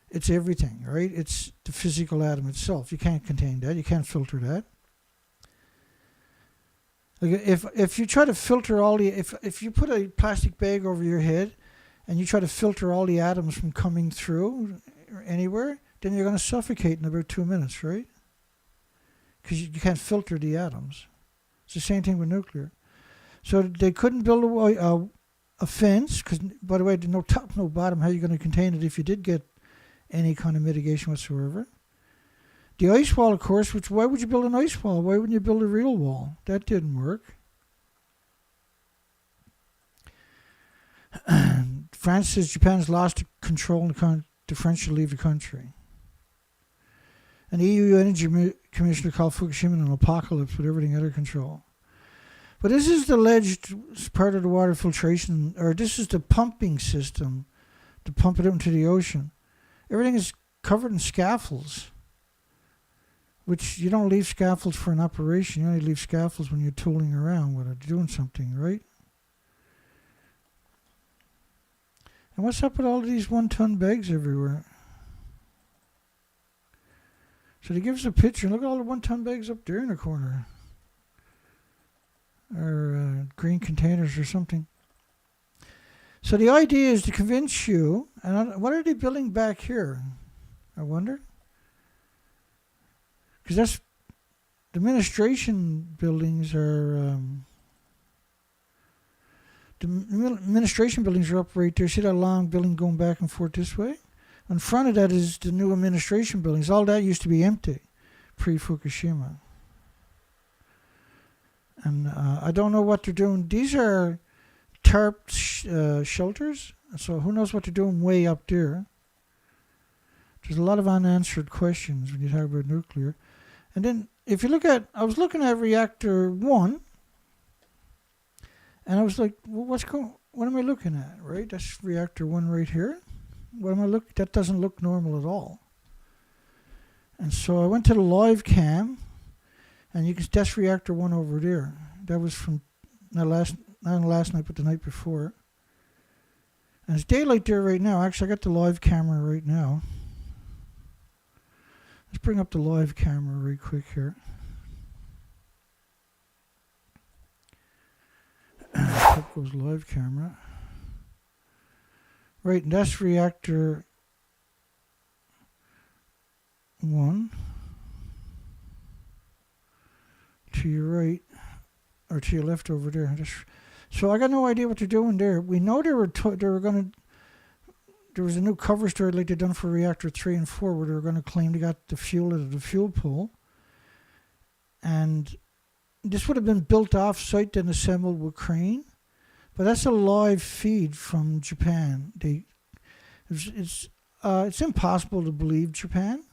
It's everything, right? It's the physical atom itself. You can't contain that. You can't filter that. Like if you try to filter all the if you put a plastic bag over your head and you try to filter all the atoms from coming through anywhere, then you're going to suffocate in about 2 minutes, right? Because you can't filter the atoms. It's the same thing with nuclear. So they couldn't build a fence because, by the way, no top, no bottom. How are you going to contain it if you did get any kind of mitigation whatsoever? The ice wall, of course, why would you build an ice wall? Why wouldn't you build a real wall? That didn't work. France says Japan's lost control and the French should leave the country. An EU Energy Commissioner called Fukushima an apocalypse with everything under control. But this is the alleged part of the water filtration, or this is the pumping system to pump it out into the ocean. Everything is covered in scaffolds, which you don't leave scaffolds for an operation. You only leave scaffolds when you're tooling around when you're doing something, right? And what's up with all these 1-ton bags everywhere? So they give us a picture. Look at all the 1-ton bags up there in the corner. Or green containers or something. So the idea is to convince you, and what are they building back here? I wonder. Because that's, the administration buildings are, up right there. See that long building going back and forth this way? In front of that is the new administration buildings. All that used to be empty pre-Fukushima. And I don't know what they're doing. These are tarp shelters. So who knows what they're doing way up there. There's a lot of unanswered questions when you talk about nuclear. And then if you look at, I was looking at reactor 1. And I was like, well, what am I looking at, right? That's reactor 1 right here. What am I looking? That doesn't look normal at all. And so I went to the live cam, and you can that's reactor 1 over there. That was from not last night, but the night before. And it's daylight there right now. Actually, I got the live camera right now. Let's bring up the live camera right quick here. Up goes live camera. Right, and that's reactor 1. To your right, or to your left over there. So I got no idea what they're doing there. We know they were going to. There was a new cover story like they done for reactor 3 and 4, where they were going to claim they got the fuel out of the fuel pool, and this would have been built off site then assembled with crane. But that's a live feed from Japan. It's impossible to believe Japan.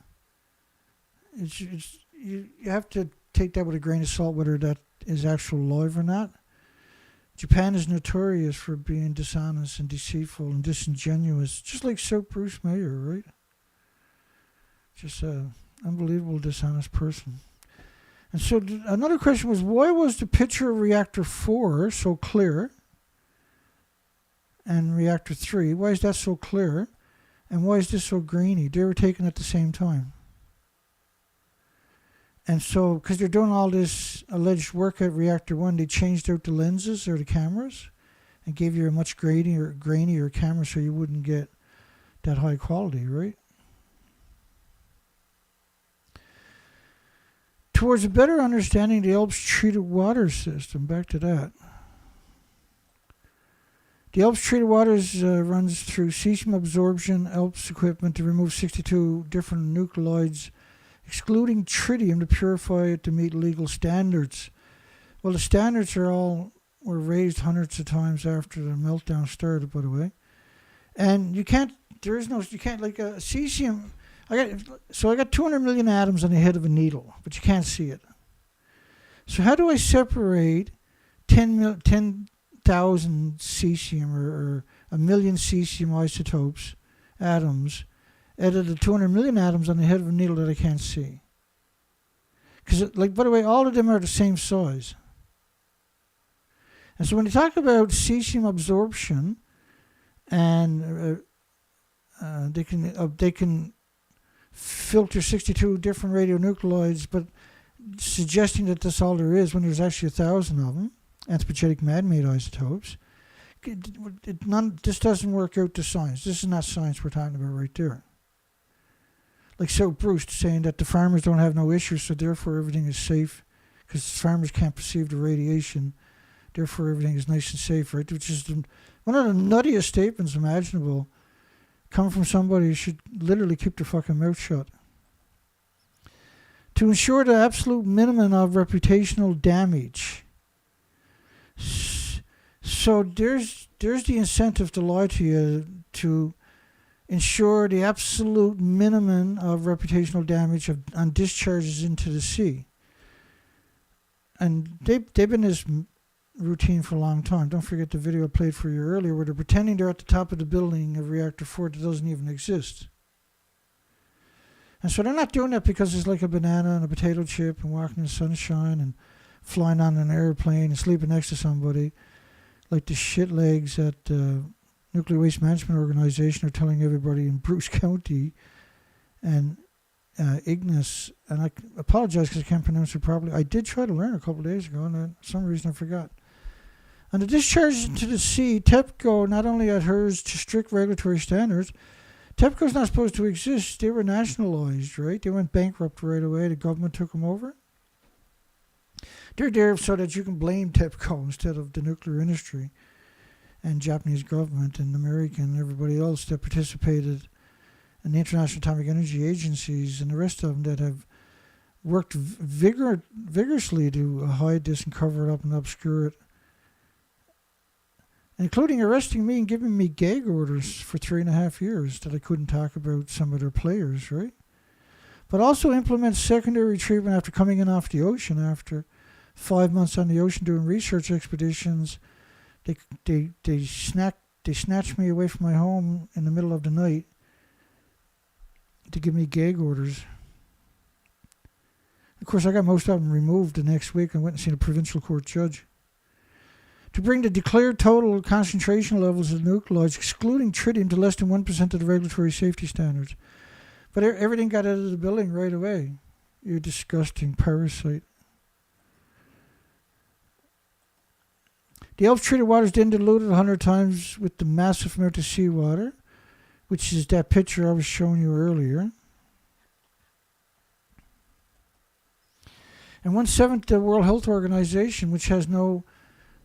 You have to take that with a grain of salt, whether that is actual live or not. Japan is notorious for being dishonest and deceitful and disingenuous, just like Sir Bruce Mayer, right? Just an unbelievable dishonest person. And so another question was, why was the picture of reactor 4 so clear? And reactor 3, why is that so clear? And why is this so grainy? They were taken at the same time. And so, because they're doing all this alleged work at reactor 1, they changed out the lenses or the cameras and gave you a much grainier camera so you wouldn't get that high quality, right? Towards a better understanding of the ALPS-Treated water system, back to that. The ALPS-Treated waters runs through cesium absorption ALPS equipment to remove 62 different nuclides, excluding tritium to purify it to meet legal standards. Well, the standards were raised hundreds of times after the meltdown started, by the way. And you can't, like a cesium, I got 200 million atoms on the head of a needle, but you can't see it. So how do I separate 10,000 cesium or a million cesium isotopes, atoms, out of the 200 million atoms on the head of a needle that I can't see? Because, like, by the way, all of them are the same size. And so when you talk about cesium absorption, and they can filter 62 different radionuclides, but suggesting that that's all there is when there's actually 1,000 of them, anthropogenic man-made isotopes. This doesn't work out to science. This is not science we're talking about right there. Like Bruce saying that the farmers don't have no issues, so therefore everything is safe because farmers can't perceive the radiation, therefore everything is nice and safe, right? Which is one of the nuttiest statements imaginable, coming from somebody who should literally keep their fucking mouth shut. To ensure the absolute minimum of reputational damage. So there's the incentive to lie to you to ensure the absolute minimum of reputational damage on discharges into the sea. And they've been this routine for a long time. Don't forget the video I played for you earlier where they're pretending they're at the top of the building of reactor 4 that doesn't even exist. And so they're not doing that because it's like a banana and a potato chip and walking in the sunshine and flying on an airplane and sleeping next to somebody like the shit legs at Nuclear Waste Management Organization are telling everybody in Bruce County. And Ignis, and I apologize because I can't pronounce it properly. I did try to learn a couple of days ago, and for some reason I forgot. On the discharge into the sea, TEPCO not only adheres to strict regulatory standards, TEPCO's not supposed to exist. They were nationalized, right? They went bankrupt right away. The government took them over. They're there so that you can blame TEPCO instead of the nuclear industry and Japanese government and American and everybody else that participated in the International Atomic Energy Agencies and the rest of them that have worked vigorously to hide this and cover it up and obscure it, including arresting me and giving me gag orders for 3.5 years that I couldn't talk about some of their players, right? But also implement secondary treatment after coming in off the ocean after 5 months on the ocean doing research expeditions. They snatched me away from my home in the middle of the night to give me gag orders. Of course, I got most of them removed the next week. I went and seen a provincial court judge. To bring the declared total concentration levels of nuclides, excluding tritium, to less than 1% of the regulatory safety standards. But everything got out of the building right away. You disgusting parasite. The ALPS-Treated water is then diluted 100 times with the massive amount of seawater, which is that picture I was showing you earlier. And 1/7 of the World Health Organization, which has no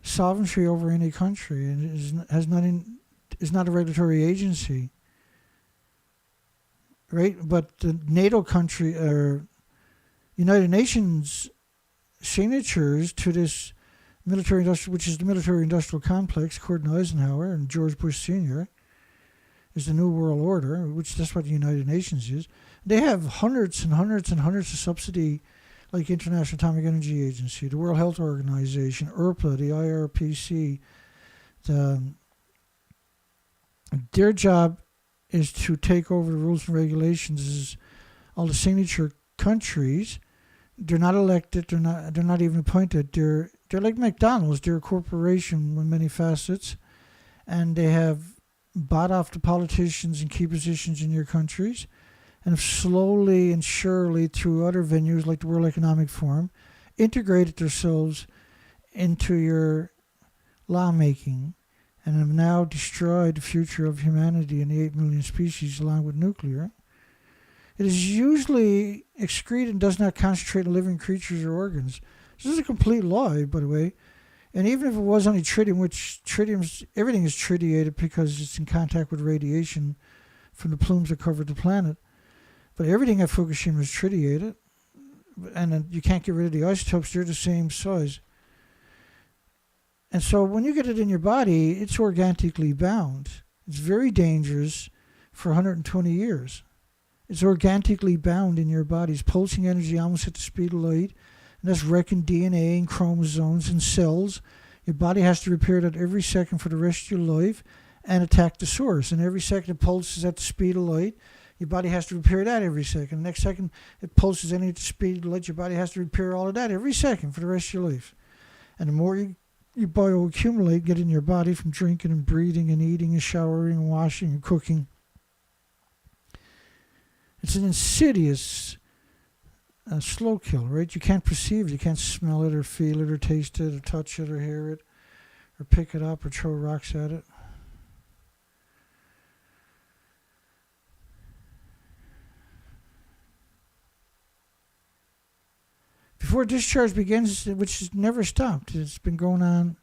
sovereignty over any country and is not a regulatory agency, right? But the NATO country or United Nations signatures to this military industrial, which is the military industrial complex, according to Eisenhower and George Bush Sr., is the New World Order, which that's what the United Nations is. They have hundreds and hundreds and hundreds of subsidy, like International Atomic Energy Agency, the World Health Organization, IRPA, the IRPC. Their job is to take over the rules and regulations as all the signature countries. They're not elected. They're not even appointed. They're like McDonald's. They're a corporation with many facets, and they have bought off the politicians in key positions in your countries, and have slowly and surely, through other venues like the World Economic Forum, integrated themselves into your lawmaking, and have now destroyed the future of humanity and the 8 million species along with nuclear. It is usually excreted and does not concentrate on living creatures or organs. This is a complete lie, by the way. And even if it was only tritium, which everything is tritiated because it's in contact with radiation from the plumes that cover the planet. But everything at Fukushima is tritiated. And you can't get rid of the isotopes. They're the same size. And so when you get it in your body, it's organically bound. It's very dangerous for 120 years. It's organically bound in your body. It's pulsing energy almost at the speed of light. And that's wrecking DNA and chromosomes and cells. Your body has to repair that every second for the rest of your life and attack the source. And every second it pulses at the speed of light. Your body has to repair that every second. The next second it pulses any at the speed of light. Your body has to repair all of that every second for the rest of your life. And the more you bioaccumulate, get in your body from drinking and breathing and eating and showering and washing and cooking, it's an insidious slow kill, right? You can't perceive it. You can't smell it or feel it or taste it or touch it or hear it or pick it up or throw rocks at it. Before discharge begins, which has never stopped, it's been going on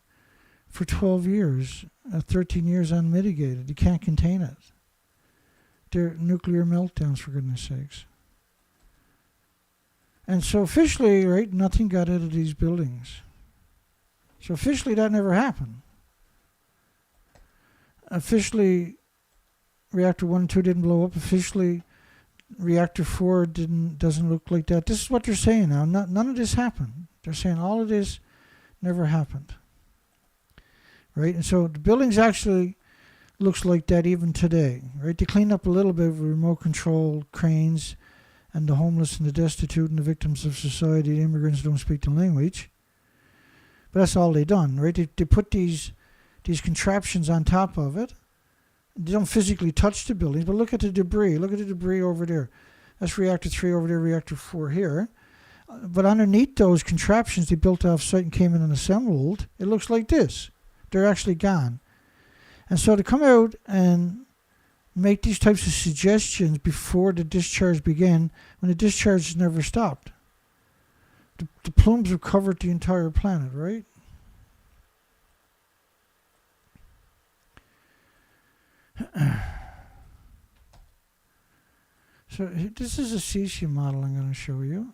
for 12 years, 13 years unmitigated. You can't contain it. They're nuclear meltdowns, for goodness sakes. And so officially, right, nothing got out of these buildings. So officially, that never happened. Officially, reactor 1 and 2 didn't blow up. Officially, reactor 4 doesn't look like that. This is what they're saying now. None of this happened. They're saying all of this never happened. Right? And so the buildings actually looks like that even today. Right? They cleaned up a little bit with remote control cranes and the homeless and the destitute and the victims of society, the immigrants don't speak the language. But that's all they done, right? They put these contraptions on top of it. They don't physically touch the buildings, but look at the debris. Look at the debris over there. That's reactor 3 over there, reactor 4 here. But underneath those contraptions they built off-site and came in and assembled, it looks like this. They're actually gone. And so to come out and make these types of suggestions before the discharge began, when the discharge never stopped. The plumes have covered the entire planet, right? So this is a cesium model I'm going to show you.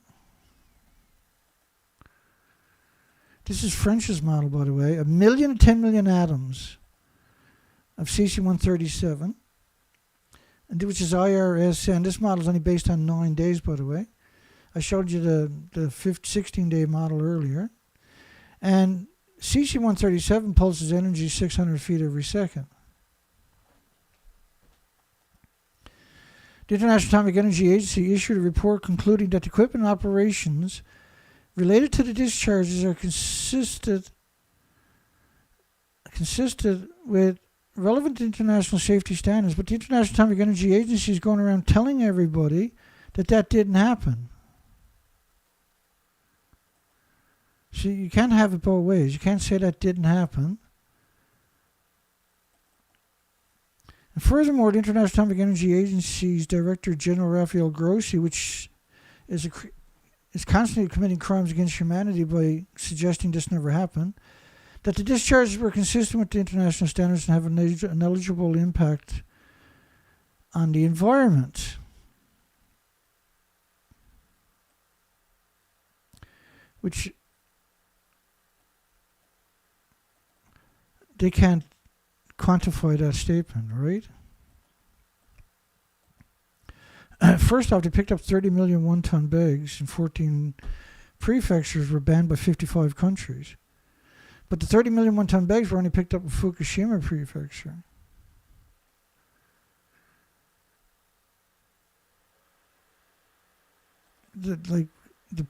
This is French's model, by the way. 1 million to 10 million atoms of cesium-137, and which is IRS, and this model is only based on 9 days, by the way. I showed you the 16-day model earlier. And cesium-137 pulses energy 600 feet every second. The International Atomic Energy Agency issued a report concluding that the equipment operations related to the discharges are consistent with relevant international safety standards, but the International Atomic Energy Agency is going around telling everybody that that didn't happen. So you can't have it both ways. You can't say that didn't happen. And furthermore, the International Atomic Energy Agency's Director General Rafael Grossi, which is constantly committing crimes against humanity by suggesting this never happened, that the discharges were consistent with the international standards and have a negligible impact on the environment. Which they can't quantify that statement, right? First off, they picked up 30 million one-ton bags, and 14 prefectures were banned by 55 countries. But the 30 million one-ton bags were only picked up in Fukushima prefecture. The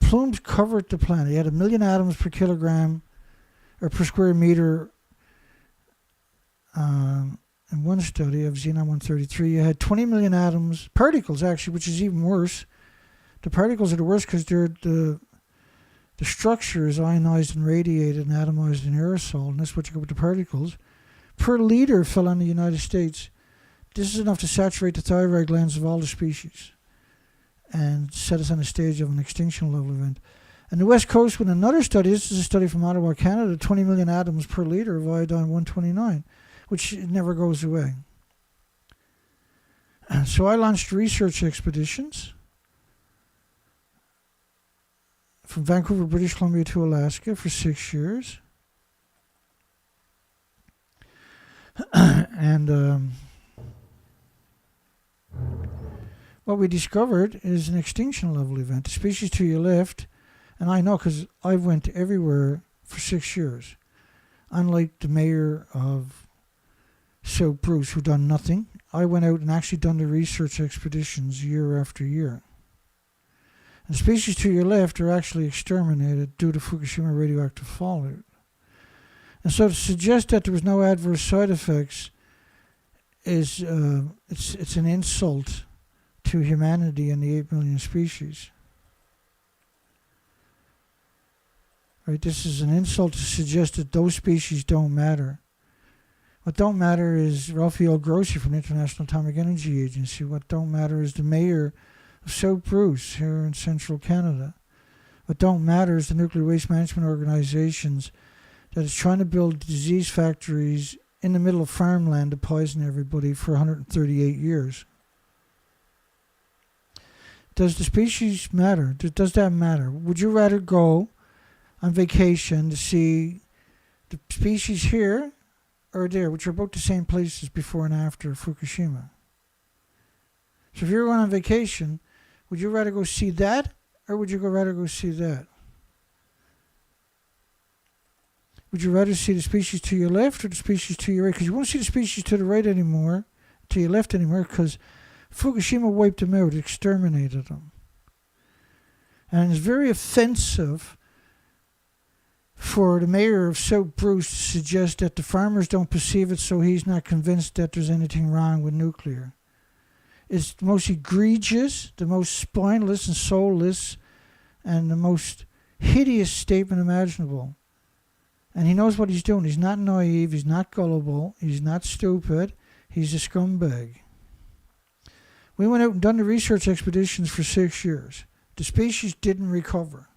plumes covered the planet. You had 1 million atoms per kilogram or per square meter. In one study of xenon-133, you had 20 million atoms, particles actually, which is even worse. The particles are the worst because the structure is ionized and radiated and atomized in aerosol, and that's what you get with the particles. Per liter fell on the United States. This is enough to saturate the thyroid glands of all the species and set us on the stage of an extinction level event. And the West Coast, with another study, this is a study from Ottawa, Canada, 20 million atoms per liter of iodine-129. Which never goes away. So I launched research expeditions from Vancouver, British Columbia to Alaska for 6 years. And what we discovered is an extinction level event. The species to your left, and I know because I went everywhere for 6 years. Unlike the mayor of So Bruce, who done nothing, I went out and actually done the research expeditions year after year. And the species to your left are actually exterminated due to Fukushima radioactive fallout. And so to suggest that there was no adverse side effects is it's an insult to humanity and the 8 million species. Right? This is an insult to suggest that those species don't matter. What don't matter is Rafael Grossi from the International Atomic Energy Agency. What don't matter is the mayor of South Bruce here in central Canada. What don't matter is the nuclear waste management organizations that is trying to build disease factories in the middle of farmland to poison everybody for 138 years. Does the species matter? Does that matter? Would you rather go on vacation to see the species here or there, which are both the same places before and after Fukushima? So if you're going on vacation, would you rather go see that, or would you rather go see that? Would you rather see the species to your left or the species to your right? Because you won't see the species to the right anymore, to your left anymore, because Fukushima wiped them out, exterminated them. And it's very offensive for the mayor of South Bruce to suggest that the farmers don't perceive it, so he's not convinced that there's anything wrong with nuclear. is the most egregious, the most spineless and soulless, and the most hideous statement imaginable. And he knows what he's doing. He's not naive. He's not gullible. He's not stupid. He's a scumbag. We went out and done the research expeditions for 6 years. The species didn't recover.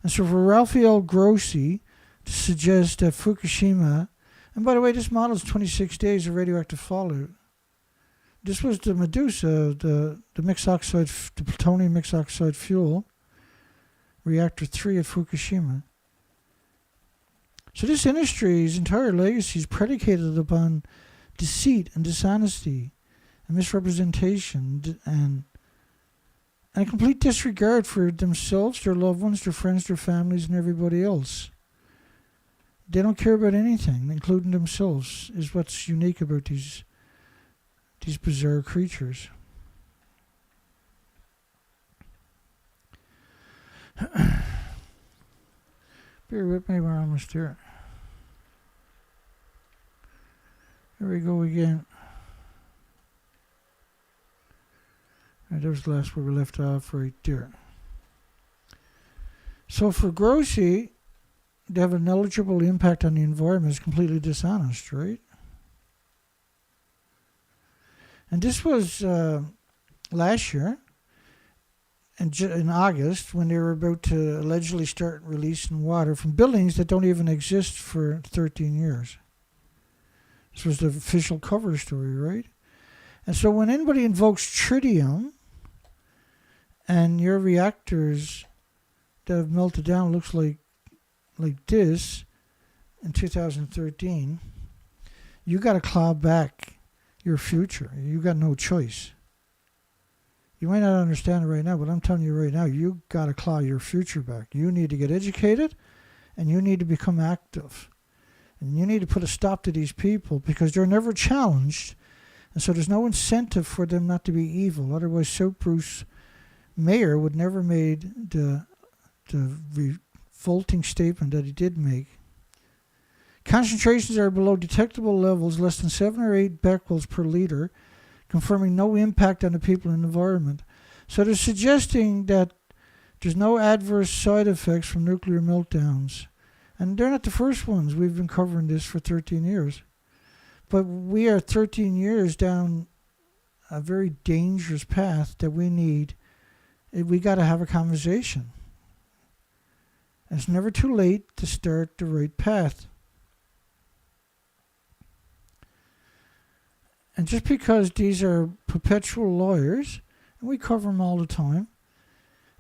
And so for Raphael Grossi to suggest that Fukushima, and by the way, this model is 26 days of radioactive fallout. This was the Medusa, the mixed oxide, the plutonium mixed oxide fuel, reactor 3 at Fukushima. So this industry's entire legacy is predicated upon deceit and dishonesty and misrepresentation and a complete disregard for themselves, their loved ones, their friends, their families, and everybody else. They don't care about anything, including themselves, is what's unique about these bizarre creatures. Bear with me, we're almost there. Here we go again. That was the last where we left off, right there. So for Grossi, to have a negligible impact on the environment is completely dishonest, right? And this was last year, in August, when they were about to allegedly start releasing water from buildings that don't even exist for 13 years. This was the official cover story, right? And so when anybody invokes tritium, and your reactors that have melted down looks like this in 2013, you got to claw back your future. You got no choice. You might not understand it right now, but I'm telling you right now, you got to claw your future back. You need to get educated, and you need to become active. And you need to put a stop to these people because they're never challenged, and so there's no incentive for them not to be evil. Otherwise, South Bruce Mayor would never made the revolting statement that he did make. Concentrations are below detectable levels, less than 7 or 8 becquerels per liter, confirming no impact on the people and environment. So they're suggesting that there's no adverse side effects from nuclear meltdowns. And they're not the first ones. We've been covering this for 13 years. But we are 13 years down a very dangerous path that we need. We got to have a conversation. And it's never too late to start the right path. And just because these are perpetual lawyers, and we cover them all the time,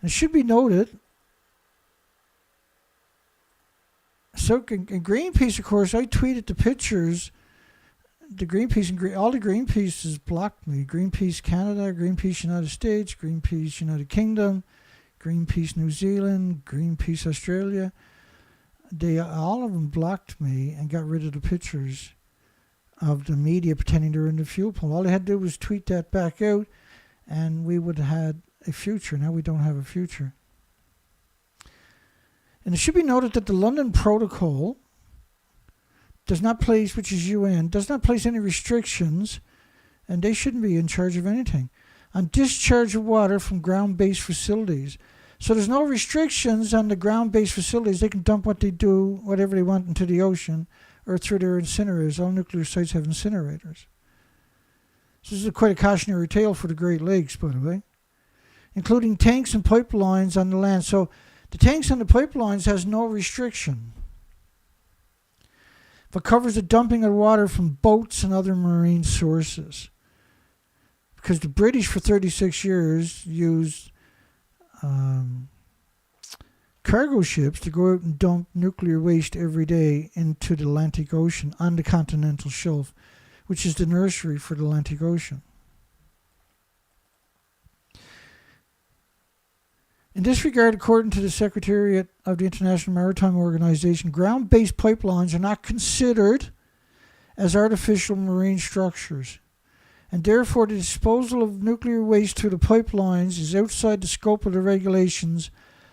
and it should be noted, so in Greenpeace, of course, I tweeted the pictures. The Greenpeace and all the Greenpeaces blocked me. Greenpeace Canada, Greenpeace United States, Greenpeace United Kingdom, Greenpeace New Zealand, Greenpeace Australia. All of them blocked me and got rid of the pictures of the media pretending they're in the fuel pump. All they had to do was tweet that back out, and we would have had a future. Now we don't have a future. And it should be noted that the London Protocol does not place, which is UN, does not place any restrictions, and they shouldn't be in charge of anything, on discharge of water from ground-based facilities. So there's no restrictions on the ground-based facilities. They can dump what they do, whatever they want, into the ocean or through their incinerators. All nuclear sites have incinerators. So this is quite a cautionary tale for the Great Lakes, by the way, including tanks and pipelines on the land. So the tanks and the pipelines has no restriction. But covers the dumping of water from boats and other marine sources. Because the British for 36 years used cargo ships to go out and dump nuclear waste every day into the Atlantic Ocean on the continental shelf, which is the nursery for the Atlantic Ocean. In this regard, according to the Secretariat of the International Maritime Organization, ground-based pipelines are not considered as artificial marine structures, and therefore the disposal of nuclear waste through the pipelines is outside the scope of the regulations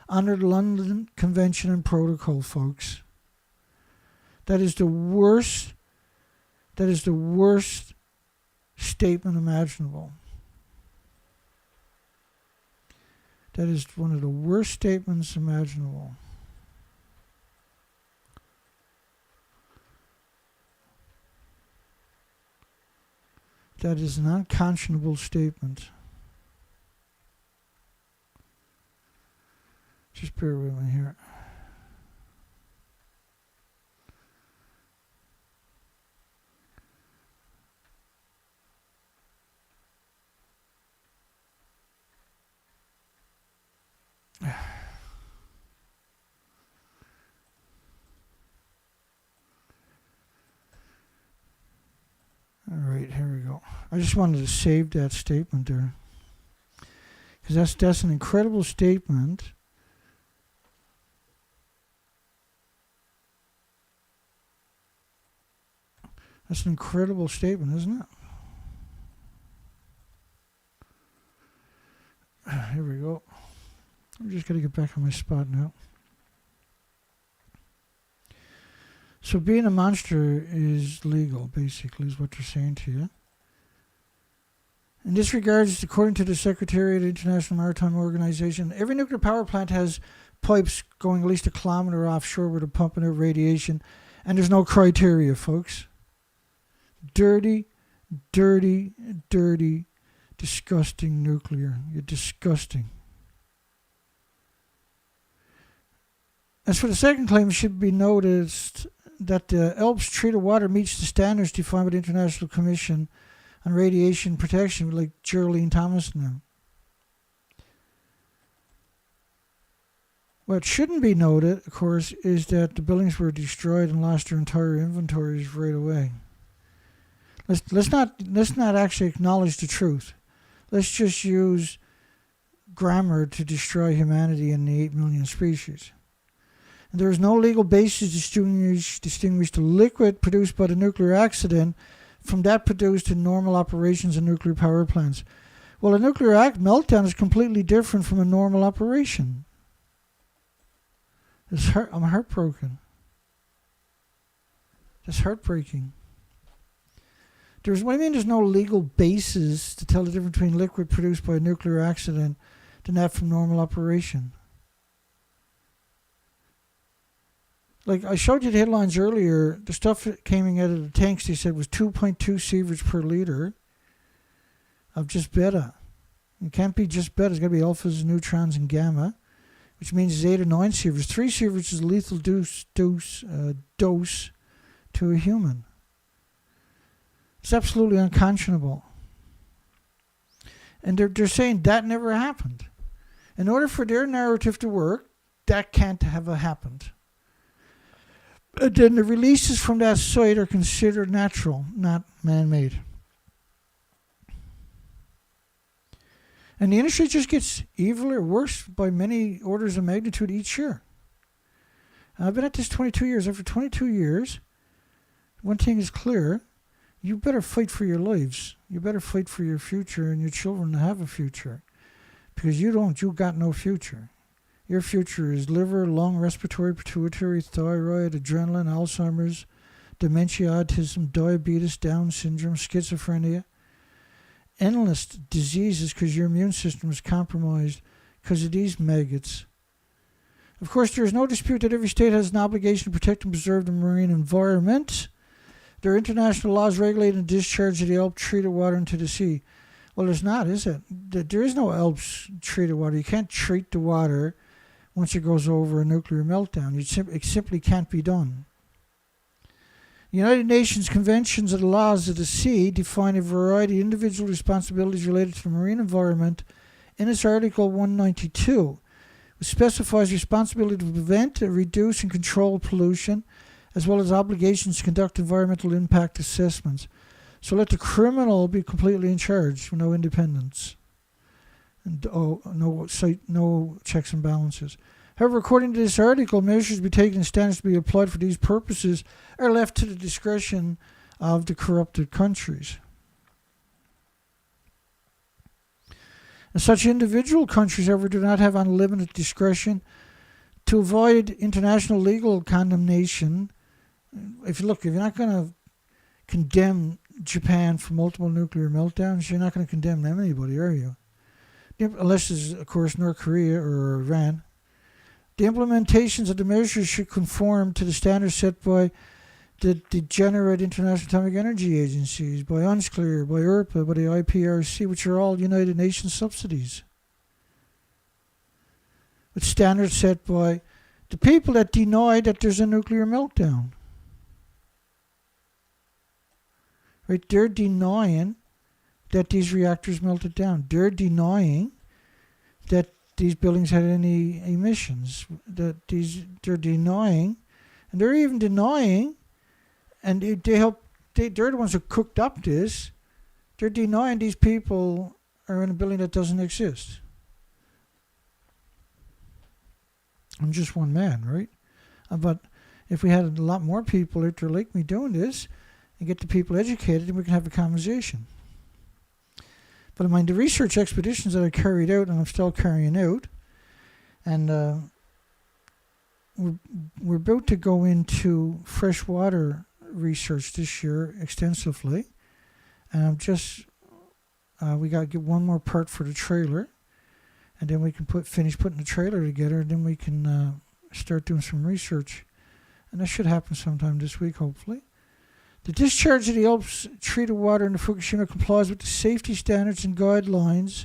under the London Convention and Protocol, folks. That is the worst statement imaginable. That is one of the worst statements imaginable. That is an unconscionable statement. Just bear with me here. All right, here we go. I just wanted to save that statement there, because that's an incredible statement. That's an incredible statement, isn't it? Here we go. I'm just going to get back on my spot now. So being a monster is legal, basically, is what they're saying to you. In this regard, according to the Secretary of the International Maritime Organization, every nuclear power plant has pipes going at least a kilometer offshore where they're pumping out radiation, and there's no criteria, folks. Dirty, dirty, dirty, disgusting nuclear. You're disgusting. As for the second claim, it should be noticed that the ALPS-Treated water meets the standards defined by the International Commission on Radiation Protection, like Geraldine Thomas and them. What shouldn't be noted, of course, is that the buildings were destroyed and lost their entire inventories right away. Let's not actually acknowledge the truth. Let's just use grammar to destroy humanity and the 8 million species. And there is no legal basis to distinguish the liquid produced by the nuclear accident from that produced in normal operations in nuclear power plants. Well, a nuclear meltdown is completely different from a normal operation. I'm heartbroken. That's heartbreaking. What do you mean there's no legal basis to tell the difference between liquid produced by a nuclear accident than that from normal operation? Like I showed you the headlines earlier, the stuff that came out of the tanks, they said was 2.2 sieverts per liter of just beta. It can't be just beta, it's got to be alphas, neutrons, and gamma, which means it's 8 or 9 sieverts. 3 sieverts is a lethal dose to a human. It's absolutely unconscionable. And they're saying that never happened. In order for their narrative to work, that can't have happened. Then the releases from that site are considered natural, not man-made. And the industry just gets evil or worse by many orders of magnitude each year. I've been at this 22 years. After 22 years, one thing is clear. You better fight for your lives. You better fight for your future and your children to have a future. Because you got no future. Your future is liver, lung, respiratory, pituitary, thyroid, adrenaline, Alzheimer's, dementia, autism, diabetes, Down syndrome, schizophrenia. Endless diseases because your immune system is compromised because of these maggots. Of course, there is no dispute that every state has an obligation to protect and preserve the marine environment. There are international laws regulating the discharge of the ALPS-Treated water into the sea. Well, there's not, is it? There is no ALPS-Treated water. You can't treat the water once it goes over a nuclear meltdown. It simply can't be done. The United Nations Conventions of the Laws of the Sea define a variety of individual responsibilities related to the marine environment in its Article 192, which specifies responsibility to prevent, reduce, and control pollution, as well as obligations to conduct environmental impact assessments. So let the criminal be completely in charge with no independence and no checks and balances. However, according to this article, measures to be taken and standards to be applied for these purposes are left to the discretion of the corrupted countries. And such individual countries, however, do not have unlimited discretion to avoid international legal condemnation. If you're not going to condemn Japan for multiple nuclear meltdowns, you're not going to condemn anybody, are you? Unless it's, of course, North Korea or Iran. The implementations of the measures should conform to the standards set by the degenerate International Atomic Energy Agencies, by UNSCLEAR, by ERPA, by the IPRC, which are all United Nations subsidies. With standards set by the people that deny that there's a nuclear meltdown. Right? They're denying that these reactors melted down. They're denying that these buildings had any emissions. They're denying, and they're even denying, and they're the ones who cooked up this. They're denying these people are in a building that doesn't exist. I'm just one man, right? But if we had a lot more people out there like me doing this and get the people educated, then we can have a conversation. But I mean, the research expeditions that I carried out and I'm still carrying out, and we're about to go into freshwater research this year extensively. And I'm just, we got to get one more part for the trailer. And then we can finish putting the trailer together, and then we can start doing some research. And that should happen sometime this week, hopefully. The discharge of the ALPS-Treated water in the Fukushima complies with the safety standards and guidelines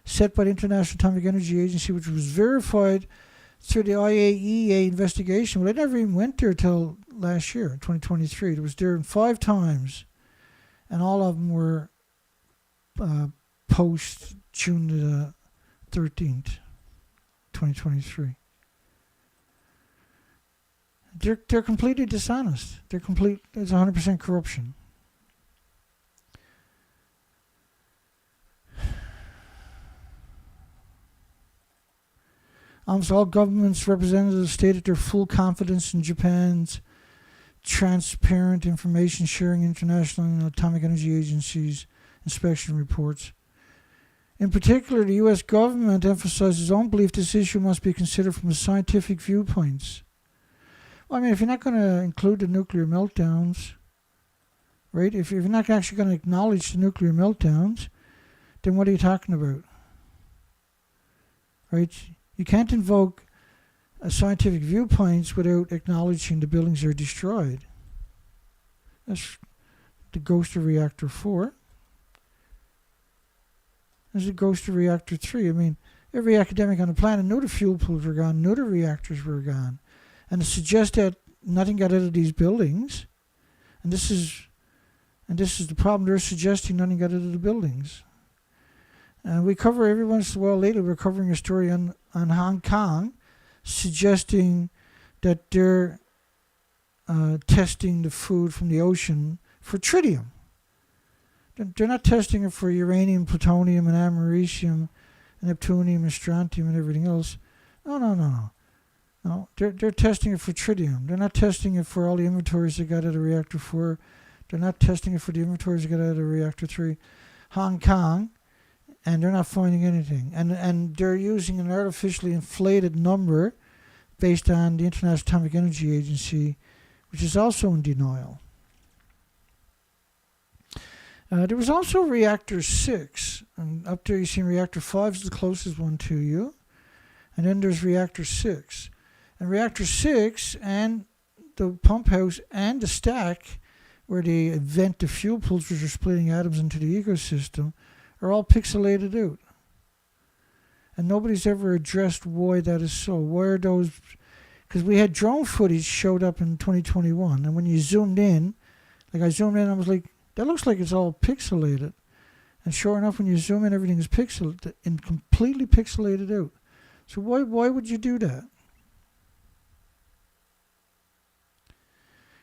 set by the International Atomic Energy Agency, which was verified through the IAEA investigation. Well, I never even went there till last year, 2023. It was there 5 times, and all of them were post-June the 13th, 2023. They're completely dishonest. It's 100% corruption. Almost all governments representatives stated their full confidence in Japan's transparent information sharing international and atomic energy agencies inspection reports. In particular, the U.S. government emphasized its own belief this issue must be considered from a scientific viewpoints. Well, I mean, if you're not going to include the nuclear meltdowns, right? If you're not actually going to acknowledge the nuclear meltdowns, then what are you talking about? Right? You can't invoke a scientific viewpoints without acknowledging the buildings are destroyed. That's the ghost of Reactor 4. There's a ghost of Reactor 3. I mean, every academic on the planet knew the fuel pools were gone, knew the reactors were gone. And to suggest that nothing got out of these buildings, and this is the problem, they're suggesting nothing got out of the buildings. And we cover every once in a while lately, we're covering a story on Hong Kong, suggesting that they're testing the food from the ocean for tritium. They're not testing it for uranium, plutonium, and americium, and neptunium, and strontium, and everything else. No. They're testing it for tritium. They're not testing it for all the inventories they got out of Reactor 4. They're not testing it for the inventories they got out of Reactor 3. Hong Kong, and they're not finding anything. And they're using an artificially inflated number based on the International Atomic Energy Agency, which is also in denial. There was also Reactor 6. And up there you see Reactor 5 is the closest one to you. And then there's Reactor 6. And Reactor 6 and the pump house and the stack where they vent the fuel pools, which are splitting atoms into the ecosystem, are all pixelated out. And nobody's ever addressed why that is so. Why are those... Because we had drone footage showed up in 2021, and when you zoomed in, like I zoomed in, I was like, that looks like it's all pixelated. And sure enough, when you zoom in, everything is pixelated and completely pixelated out. So why would you do that?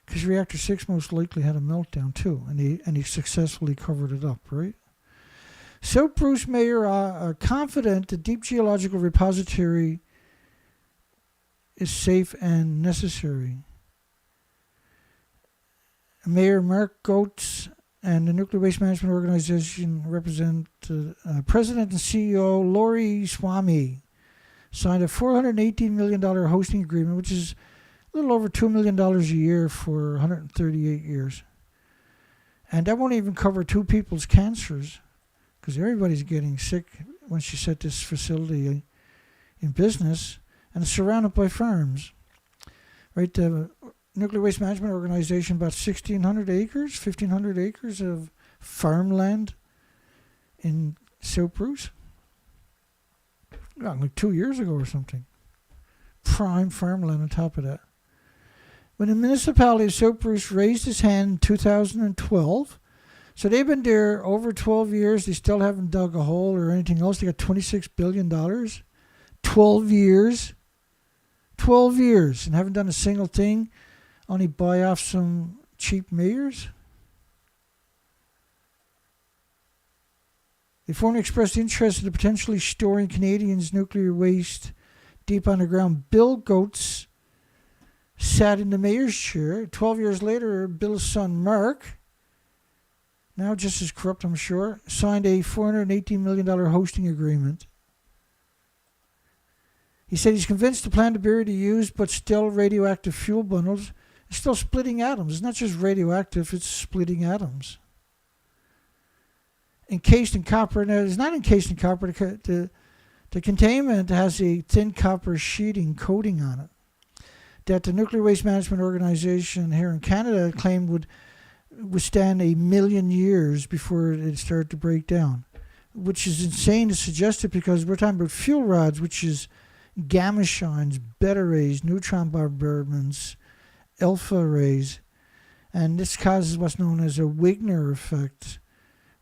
Because Reactor 6 most likely had a meltdown too, and he successfully covered it up, right? So Bruce Mayer are confident the deep geological repository is safe and necessary. Mayor Mark Goetz and the Nuclear Waste Management Organization represent President and CEO Lori Swamy signed a $418 million hosting agreement, which is a little over $2 million a year for 138 years. And that won't even cover 2 people's cancers, because everybody's getting sick once you set this facility in business, and it's surrounded by farms. Right, the Nuclear Waste Management Organization, about 1,600 acres, 1,500 acres of farmland in South Bruce. Like 2 years ago or something. Prime farmland on top of that. When the municipality of South Bruce raised its hand in 2012, so they've been there over 12 years, they still haven't dug a hole or anything else. They got $26 billion. 12 years. 12 years and haven't done a single thing, only buy off some cheap mayors. They formally expressed interest in potentially storing Canadians' nuclear waste deep underground. Bill Goetz sat in the mayor's chair. 12 years later, Bill's son Mark, now just as corrupt I'm sure, signed a $418 million hosting agreement. He said he's convinced the plan to bury the used but still radioactive fuel bundles is still splitting atoms. It's not just radioactive, it's splitting atoms. Encased in copper, and it's not encased in copper, the containment has a thin copper sheeting coating on it that the Nuclear Waste Management Organization here in Canada claimed would withstand 1 million years before it started to break down, which is insane to suggest it, because we're talking about fuel rods, which is gamma shines, beta rays, neutron bombardments, alpha rays, and this causes what's known as a Wigner effect,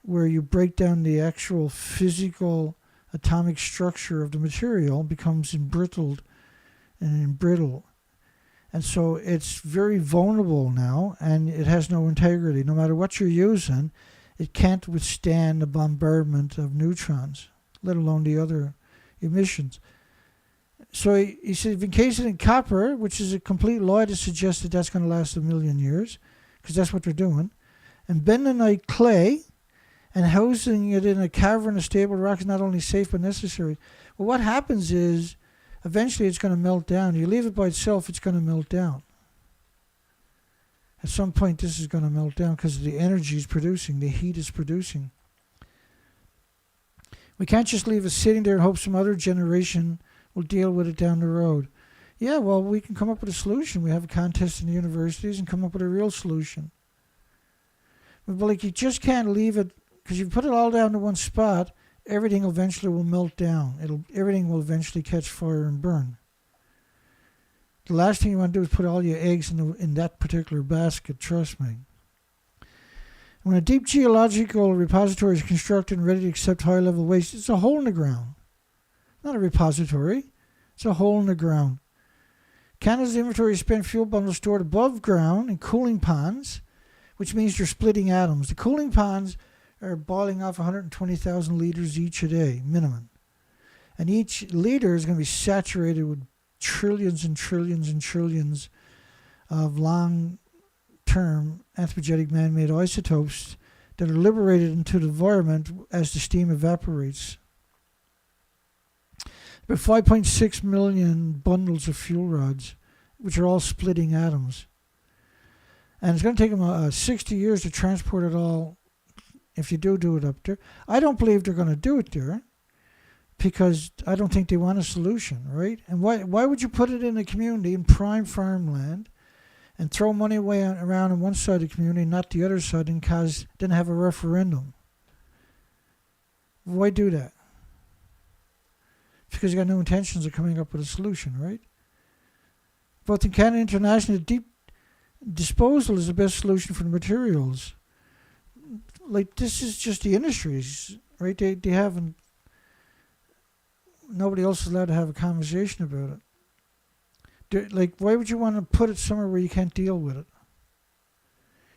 where you break down the actual physical atomic structure of the material, becomes embrittled and brittle. And so it's very vulnerable now, and it has no integrity. No matter what you're using, it can't withstand the bombardment of neutrons, let alone the other emissions. So he said, if encased in copper, which is a complete lie to suggest that that's going to last 1 million years, because that's what they're doing, and bentonite clay, and housing it in a cavern of stable rock is not only safe but necessary. Well, what happens is, eventually it's going to melt down. You leave it by itself, it's going to melt down. At some point, this is going to melt down because the energy is producing, the heat is producing. We can't just leave it sitting there and hope some other generation will deal with it down the road. Yeah, well, we can come up with a solution. We have a contest in the universities and come up with a real solution. But like, you just can't leave it, because you put it all down to one spot, everything eventually will melt down. Everything will eventually catch fire and burn. The last thing you want to do is put all your eggs in that particular basket, trust me. When a deep geological repository is constructed and ready to accept high-level waste, it's a hole in the ground. Not a repository. It's a hole in the ground. Canada's inventory of spent fuel bundles stored above ground in cooling ponds, which means they're splitting atoms. The cooling ponds are boiling off 120,000 liters each a day, minimum. And each liter is going to be saturated with trillions and trillions and trillions of long-term anthropogenic man-made isotopes that are liberated into the environment as the steam evaporates. About 5.6 million bundles of fuel rods, which are all splitting atoms. And it's going to take them 60 years to transport it all, if you do it up there. I don't believe they're going to do it there, because I don't think they want a solution, right? And why would you put it in a community, in prime farmland, and throw money away around on one side of the community, not the other side, and then have a referendum? Why do that? Because you got no intentions of coming up with a solution, right? Both in Canada and internationally, deep disposal is the best solution for the materials. Like, this is just the industries, right? They haven't, nobody else is allowed to have a conversation about it. Like, why would you want to put it somewhere where you can't deal with it?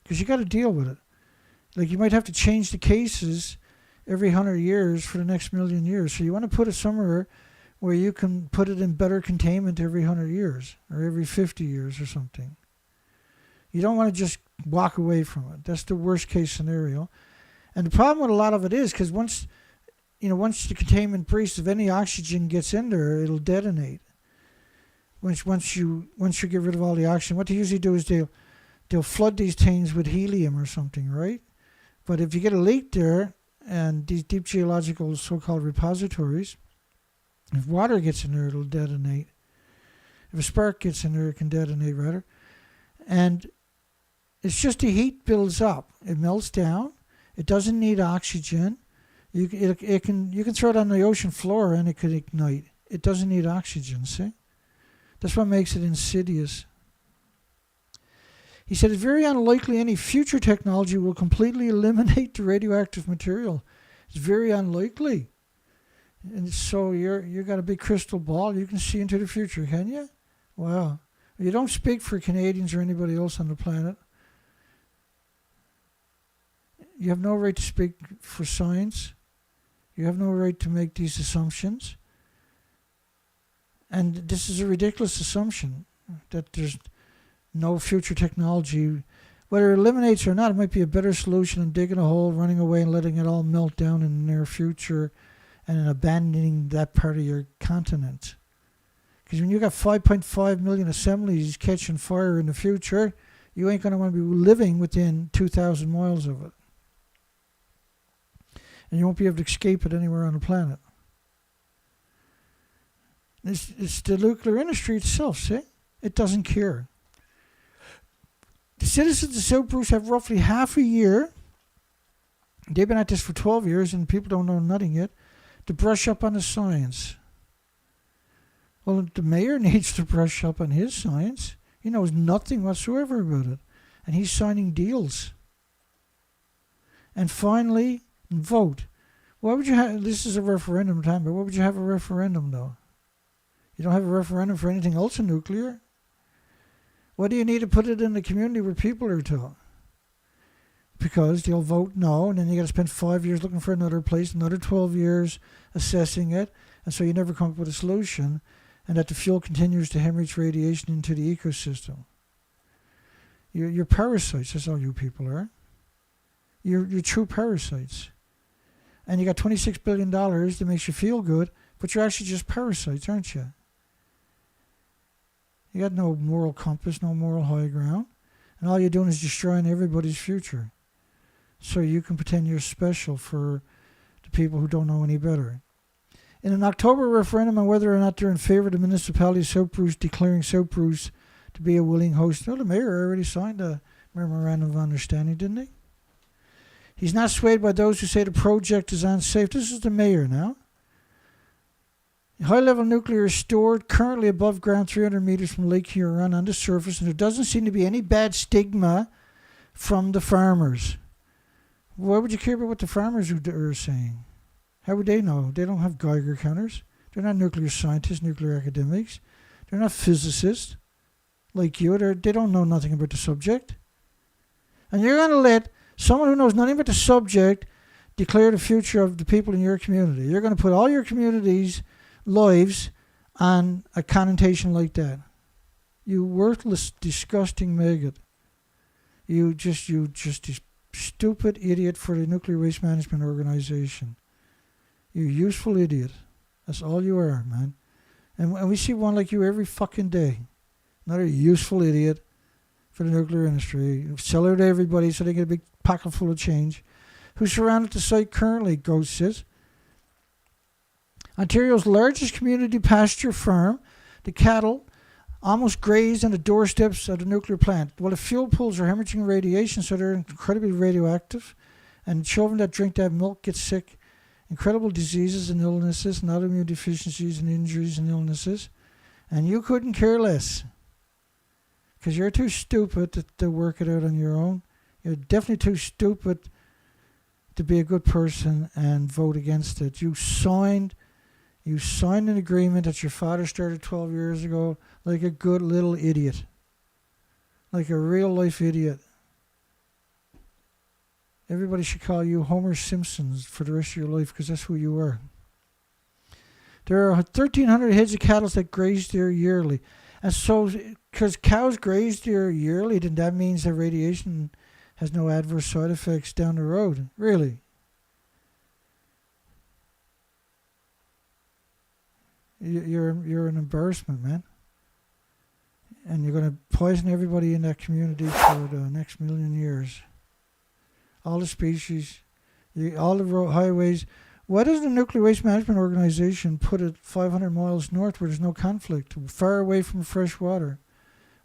Because you got to deal with it. Like, you might have to change the cases every 100 years for the next 1 million years. So you want to put it somewhere where you can put it in better containment every 100 years or every 50 years or something. You don't want to just walk away from it. That's the worst case scenario. And the problem with a lot of it is, because once the containment breaks, if any oxygen gets in there, it'll detonate. Once you get rid of all the oxygen, what they usually do is they'll flood these things with helium or something, right? But if you get a leak there, and these deep geological so-called repositories, if water gets in there, it'll detonate. If a spark gets in there, it can detonate, rather. And it's just the heat builds up. It melts down. It doesn't need oxygen. You can throw it on the ocean floor and it could ignite. It doesn't need oxygen, see? That's what makes it insidious. He said it's very unlikely any future technology will completely eliminate the radioactive material. It's very unlikely. And so you got a big crystal ball. You can see into the future, can you? Wow. You don't speak for Canadians or anybody else on the planet. You have no right to speak for science. You have no right to make these assumptions. And this is a ridiculous assumption that there's no future technology. Whether it eliminates or not, it might be a better solution than digging a hole, running away, and letting it all melt down in the near future and then abandoning that part of your continent. Because when you got 5.5 million assemblies catching fire in the future, you ain't going to want to be living within 2,000 miles of it. And you won't be able to escape it anywhere on the planet. It's the nuclear industry itself, see? It doesn't care. The citizens of South Bruce have roughly half a year. They've been at this for 12 years and people don't know nothing yet, to brush up on the science. Well, the mayor needs to brush up on his science. He knows nothing whatsoever about it. And he's signing deals. And finally, vote. Why would you have, this is a referendum time, but why would you have a referendum though? You don't have a referendum for anything else in nuclear? Why do you need to put it in the community where people are taught? Because they'll vote no, and then you got to spend 5 years looking for another place, another 12 years assessing it, and so you never come up with a solution, and that the fuel continues to hemorrhage radiation into the ecosystem. You're parasites, that's all you people are. You're true parasites. And you got $26 billion that makes you feel good, but you're actually just parasites, aren't you? You got no moral compass, no moral high ground, and all you're doing is destroying everybody's future. So you can pretend you're special for the people who don't know any better. In an October referendum on whether or not they're in favor of the municipality of South Bruce declaring South Bruce to be a willing host, well, the mayor already signed a memorandum of understanding, didn't he? He's not swayed by those who say the project is unsafe. This is the mayor now. High-level nuclear is stored currently above ground 300 meters from Lake Huron on the surface, and there doesn't seem to be any bad stigma from the farmers. Why would you care about what the farmers are saying? How would they know? They don't have Geiger counters. They're not nuclear scientists, nuclear academics. They're not physicists like you. They don't know nothing about the subject. And you're going to let someone who knows nothing about the subject declare the future of the people in your community. You're going to put all your communities' lives on a connotation like that. You worthless, disgusting maggot. You just this stupid idiot for the Nuclear Waste Management Organization. You useful idiot. That's all you are, man. And we see one like you every fucking day. Another useful idiot for the nuclear industry. Sell it to everybody so they get a big pocket full of change. Who surrounded the site currently, Goetz says. Ontario's largest community pasture farm, the cattle almost grazed on the doorsteps of the nuclear plant. Well, the fuel pools are hemorrhaging radiation, so they're incredibly radioactive. And children that drink that milk get sick. Incredible diseases and illnesses, and autoimmune deficiencies and injuries and illnesses. And you couldn't care less. Because you're too stupid to work it out on your own. You're definitely too stupid to be a good person and vote against it. You signed an agreement that your father started 12 years ago like a good little idiot. Like a real life idiot. Everybody should call you Homer Simpsons for the rest of your life because that's who you are. There are 1,300 heads of cattle that graze there yearly. And so, because cows graze there yearly, then that means that radiation has no adverse side effects down the road. Really? You're an embarrassment, man. And you're going to poison everybody in that community for the next million years. all the species, all the highways. Why does the Nuclear Waste Management Organization put it 500 miles north where there's no conflict, far away from fresh water?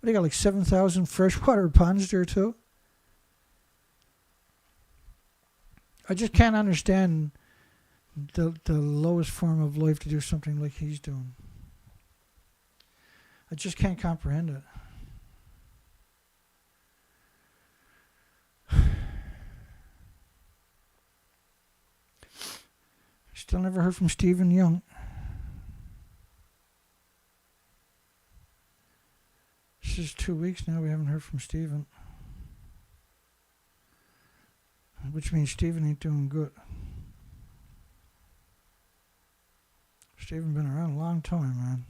They got like 7,000 freshwater ponds there too. I just can't understand the lowest form of life to do something like he's doing. I just can't comprehend it. Still never heard from Stephen Young. This is 2 weeks now we haven't heard from Stephen. Which means Stephen ain't doing good. Stephen been around a long time, man.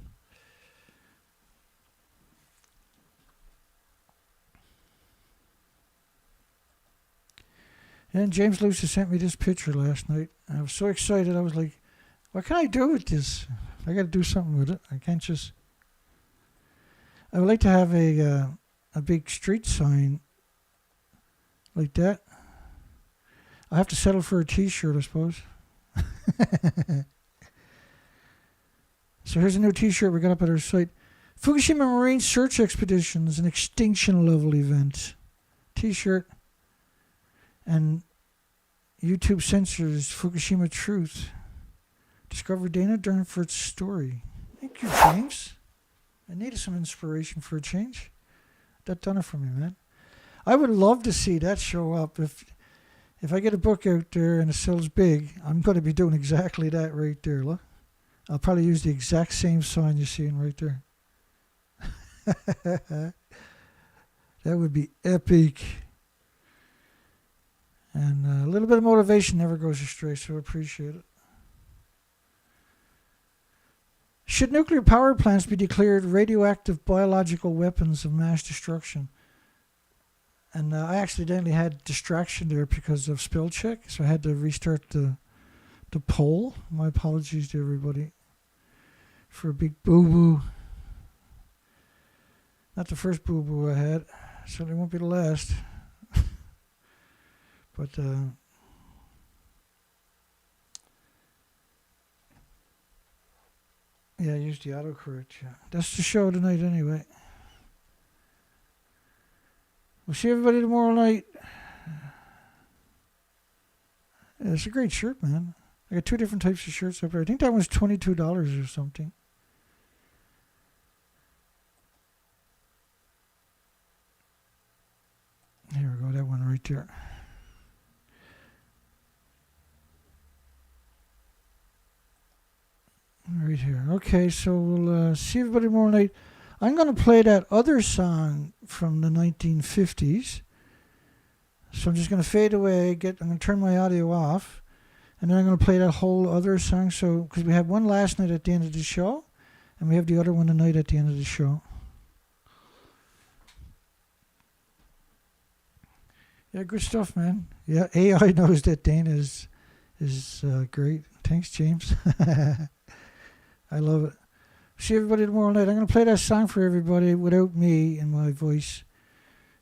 And James Lucy sent me this picture last night. I was so excited. I was like, what can I do with this? I got to do something with it. I can't just... I would like to have a big street sign like that. I have to settle for a T-shirt, I suppose. So here's a new T-shirt we got up at our site. Fukushima Marine Search Expedition is an extinction level event. T-shirt. And YouTube censors Fukushima Truth. Discover Dana Durnford's story. Thank you, James. I needed some inspiration for a change. That done it for me, man. I would love to see that show up. If I get a book out there and it sells big, I'm going to be doing exactly that right there. Look. I'll probably use the exact same sign you're seeing right there. That would be epic. And a little bit of motivation never goes astray, so I appreciate it. Should nuclear power plants be declared radioactive biological weapons of mass destruction? And I accidentally had distraction there because of spell check, so I had to restart the poll. My apologies to everybody for a big boo-boo. Not the first boo-boo I had. Certainly won't be the last. But yeah, I used the autocorrect. Yeah. That's the show tonight anyway. We'll see everybody tomorrow night. Yeah, it's a great shirt, man. I got 2 different types of shirts up there. I think that one's $22 or something. Here we go, that one right there. Right here. Okay, so we'll see everybody tomorrow night. I'm going to play that other song from the 1950s. So I'm just going to fade away. I'm going to turn my audio off. And then I'm going to play that whole other song. So, because we had one last night at the end of the show. And we have the other one tonight at the end of the show. Yeah, good stuff, man. Yeah, AI knows that Dana is great. Thanks, James. I love it. See everybody tomorrow night. I'm going to play that song for everybody without me and my voice.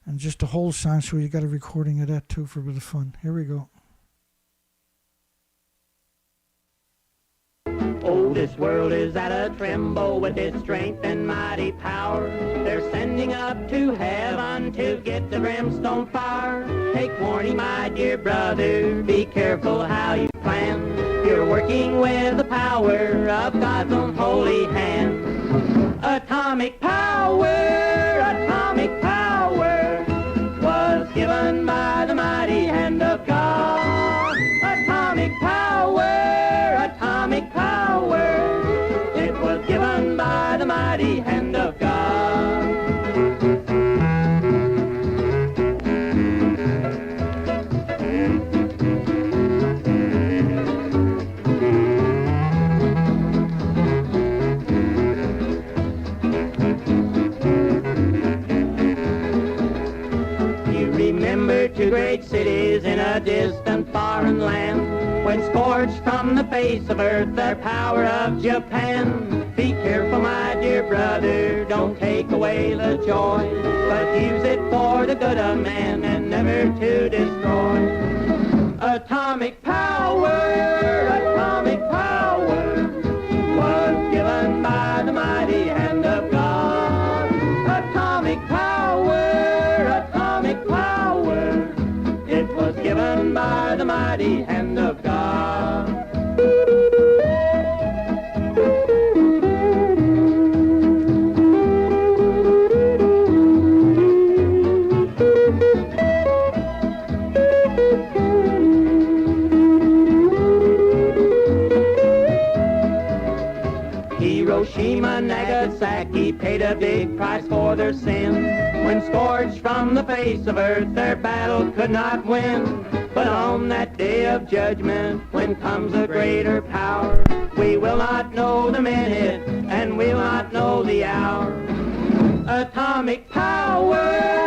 And just the whole song, so you got a recording of that too for a bit of fun. Here we go. Oh, this world is at a tremble with its strength and mighty power. They're sending up to heaven to get the brimstone fire. Take warning, my dear brother, be careful how you plan. You're working with the power of God's own holy hand. Atomic power was given by the mighty hand of God. Atomic power, it was given by the mighty hand of God. You remember 2 great cities in a distant foreign land, when scorched from the face of earth their power of Japan. Be careful, my dear brother, don't take away the joy, but use it for the good of man and never to destroy. Atomic power was given by the mighty hand of God. Atomic power, it was given by the mighty hand of God. Hiroshima, Nagasaki paid a big price for their sin. When scorched from the face of earth, their battle could not win. But on that day of judgment, when comes a greater power, we will not know the minute, and we'll not know the hour. Atomic power